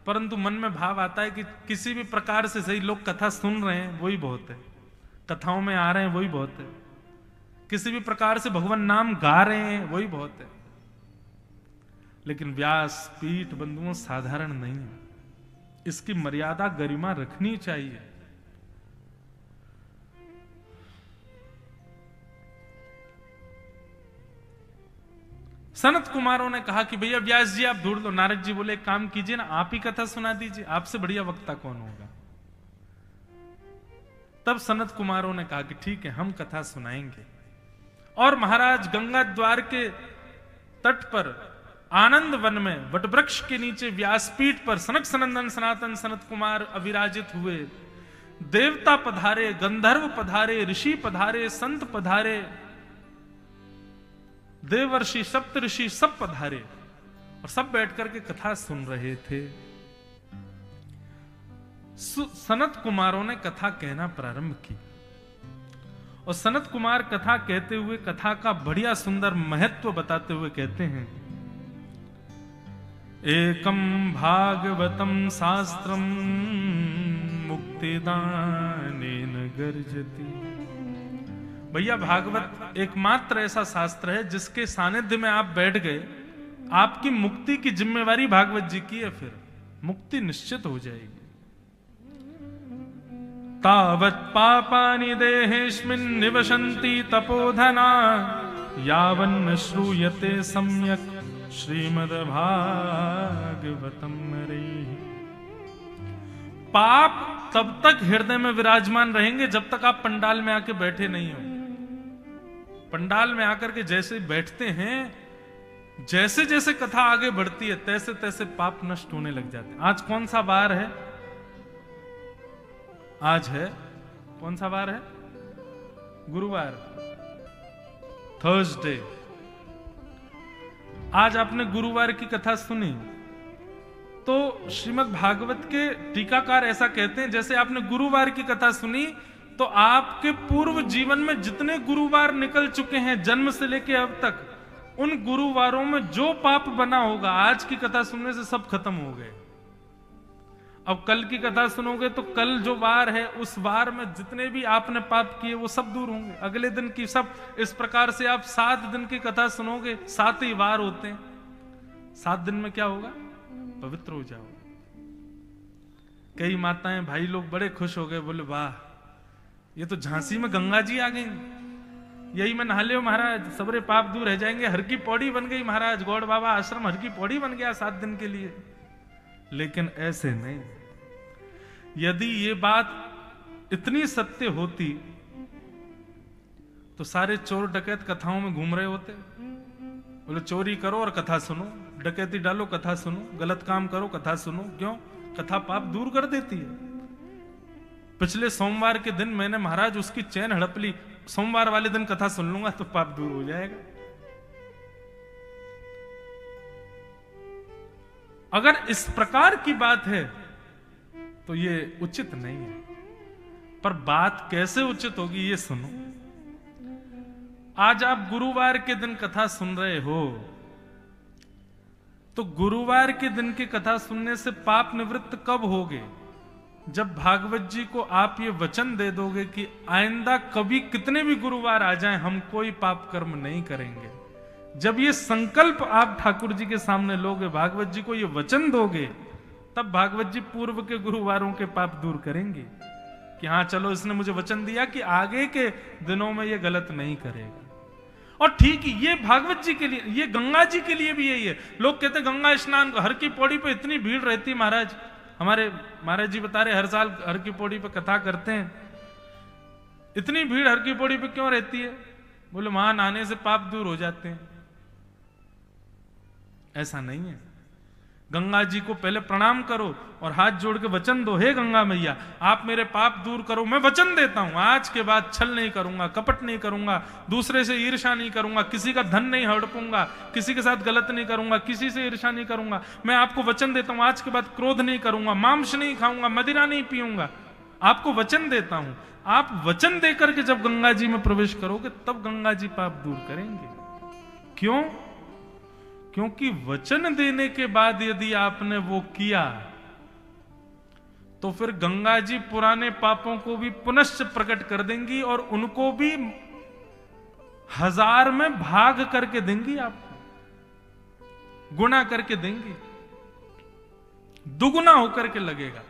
परंतु मन में भाव आता है कि किसी भी प्रकार से सही लोग कथा सुन रहे हैं वही बहुत है, कथाओं में आ रहे हैं वही बहुत है, किसी भी प्रकार से भगवान नाम गा रहे हैं वही बहुत है। लेकिन व्यासपीठ बंधुओं साधारण नहीं है, इसकी मर्यादा गरिमा रखनी चाहिए। सनत कुमारों ने कहा कि भैया व्यास जी आप ढूंढ लो। नारद जी बोले एक काम कीजिए ना, आप ही कथा सुना दीजिए, आपसे बढ़िया वक्ता कौन होगा। तब सनत कुमारों ने कहा कि ठीक है हम कथा सुनाएंगे। और महाराज गंगा द्वार के तट पर आनंद वन में वटवृक्ष के नीचे व्यासपीठ पर सनक सनंदन सनातन सनत कुमार अविराजित हुए। देवता पधारे, गंधर्व पधारे, ऋषि पधारे, संत पधारे, देवर्षि सप्त ऋषि सब पधारे और सब बैठ करके कथा सुन रहे थे। सनत कुमारों ने कथा कहना प्रारंभ की और सनत कुमार कथा कहते हुए कथा का बढ़िया सुंदर महत्व बताते हुए कहते हैं, एकम भागवतम शास्त्रम मुक्तिदानेन गर्जति। भैया भागवत एकमात्र ऐसा शास्त्र है जिसके सानिध्य में आप बैठ गए, आपकी मुक्ति की जिम्मेवारी भागवत जी की है, फिर मुक्ति निश्चित हो जाएगी। तावत् पापानि देहेस्मिन् निवसन्ति तपोधना यावन्न श्रूयते सम्यक् श्रीमद्भागवतम् रैः। पाप तब तक हृदय में विराजमान रहेंगे जब तक आप पंडाल में आके बैठे नहीं हो। पंडाल में आकर के जैसे बैठते हैं, जैसे जैसे कथा आगे बढ़ती है तैसे तैसे पाप नष्ट होने लग जाते हैं। आज कौन सा वार है? आज है कौन सा वार है? गुरुवार, थर्सडे। आज आपने गुरुवार की कथा सुनी तो श्रीमद् भागवत के टीकाकार ऐसा कहते हैं जैसे आपने गुरुवार की कथा सुनी तो आपके पूर्व जीवन में जितने गुरुवार निकल चुके हैं जन्म से लेके अब तक, उन गुरुवारों में जो पाप बना होगा आज की कथा सुनने से सब खत्म हो गए। अब कल की कथा सुनोगे तो कल जो वार है उस वार में जितने भी आपने पाप किए वो सब दूर होंगे। अगले दिन की सब, इस प्रकार से आप 7 दिन की कथा सुनोगे, 7 ही वार होते हैं। 7 दिन में क्या होगा? पवित्र हो जाओगे। कई माताएं भाई लोग बड़े खुश हो गए, बोले वाह ये तो झांसी में गंगा जी आ गई, यही में नहा ले महाराज, सबरे पाप दूर रह जाएंगे। हर की पौड़ी बन गई महाराज, गौड़ बाबा आश्रम हर की पौड़ी बन गया 7 दिन के लिए। लेकिन ऐसे नहीं। यदि ये बात इतनी सत्य होती तो सारे चोर डकैत कथाओं में घूम रहे होते। बोले चोरी करो और कथा सुनो, डकैती डालो कथा सुनो, गलत काम करो कथा सुनो। क्यों? कथा पाप दूर कर देती है। पिछले सोमवार के दिन मैंने महाराज उसकी चैन हड़प ली, सोमवार वाले दिन कथा सुन लूंगा तो पाप दूर हो जाएगा। अगर इस प्रकार की बात है तो ये उचित नहीं है। पर बात कैसे उचित होगी ये सुनो। आज आप गुरुवार के दिन कथा सुन रहे हो, तो गुरुवार के दिन की कथा सुनने से पाप निवृत्त कब होगे? जब भागवत जी को आप ये वचन दे दोगे कि आइंदा कभी कितने भी गुरुवार आ जाएं हम कोई पाप कर्म नहीं करेंगे। जब ये संकल्प आप ठाकुर जी के सामने लोगे, भागवत जी को ये वचन दोगे, तब भागवत जी पूर्व के गुरुवारों के पाप दूर करेंगे कि हाँ चलो इसने मुझे वचन दिया कि आगे के दिनों में ये गलत नहीं करेगा। और ठीक ये भागवत जी के लिए, ये गंगा जी के लिए भी यही है। लोग कहते हैं गंगा स्नान हर की पौड़ी पे इतनी भीड़ रहती, महाराज हमारे महाराज जी बता रहे हर साल हर की पौड़ी पे कथा करते हैं, इतनी भीड़ हर की पौड़ी पे क्यों रहती है? बोले वहां नहाने से पाप दूर हो जाते हैं। ऐसा नहीं है। गंगा जी को पहले प्रणाम करो और हाथ जोड़ के वचन दो, हे गंगा मैया आप मेरे पाप दूर करो। मैं वचन देता हूं आज के बाद छल नहीं करूंगा, कपट नहीं करूंगा, दूसरे से ईर्ष्या नहीं करूंगा, किसी का धन नहीं हड़पूंगा, किसी के साथ गलत नहीं करूंगा, किसी से ईर्ष्या नहीं करूंगा। मैं आपको वचन देता हूं आज के बाद क्रोध नहीं करूंगा, मांस नहीं खाऊंगा, मदिरा नहीं पीऊंगा। आपको वचन देता हूं। आप वचन देकर के जब गंगा जी में प्रवेश करोगे तब गंगा जी पाप दूर करेंगे। क्यों? क्योंकि वचन देने के बाद यदि आपने वो किया तो फिर गंगा जी पुराने पापों को भी पुनश्च प्रकट कर देंगी और उनको भी 1000 में भाग करके देंगी, आपको गुना करके देंगी, दुगुना होकर के लगेगा।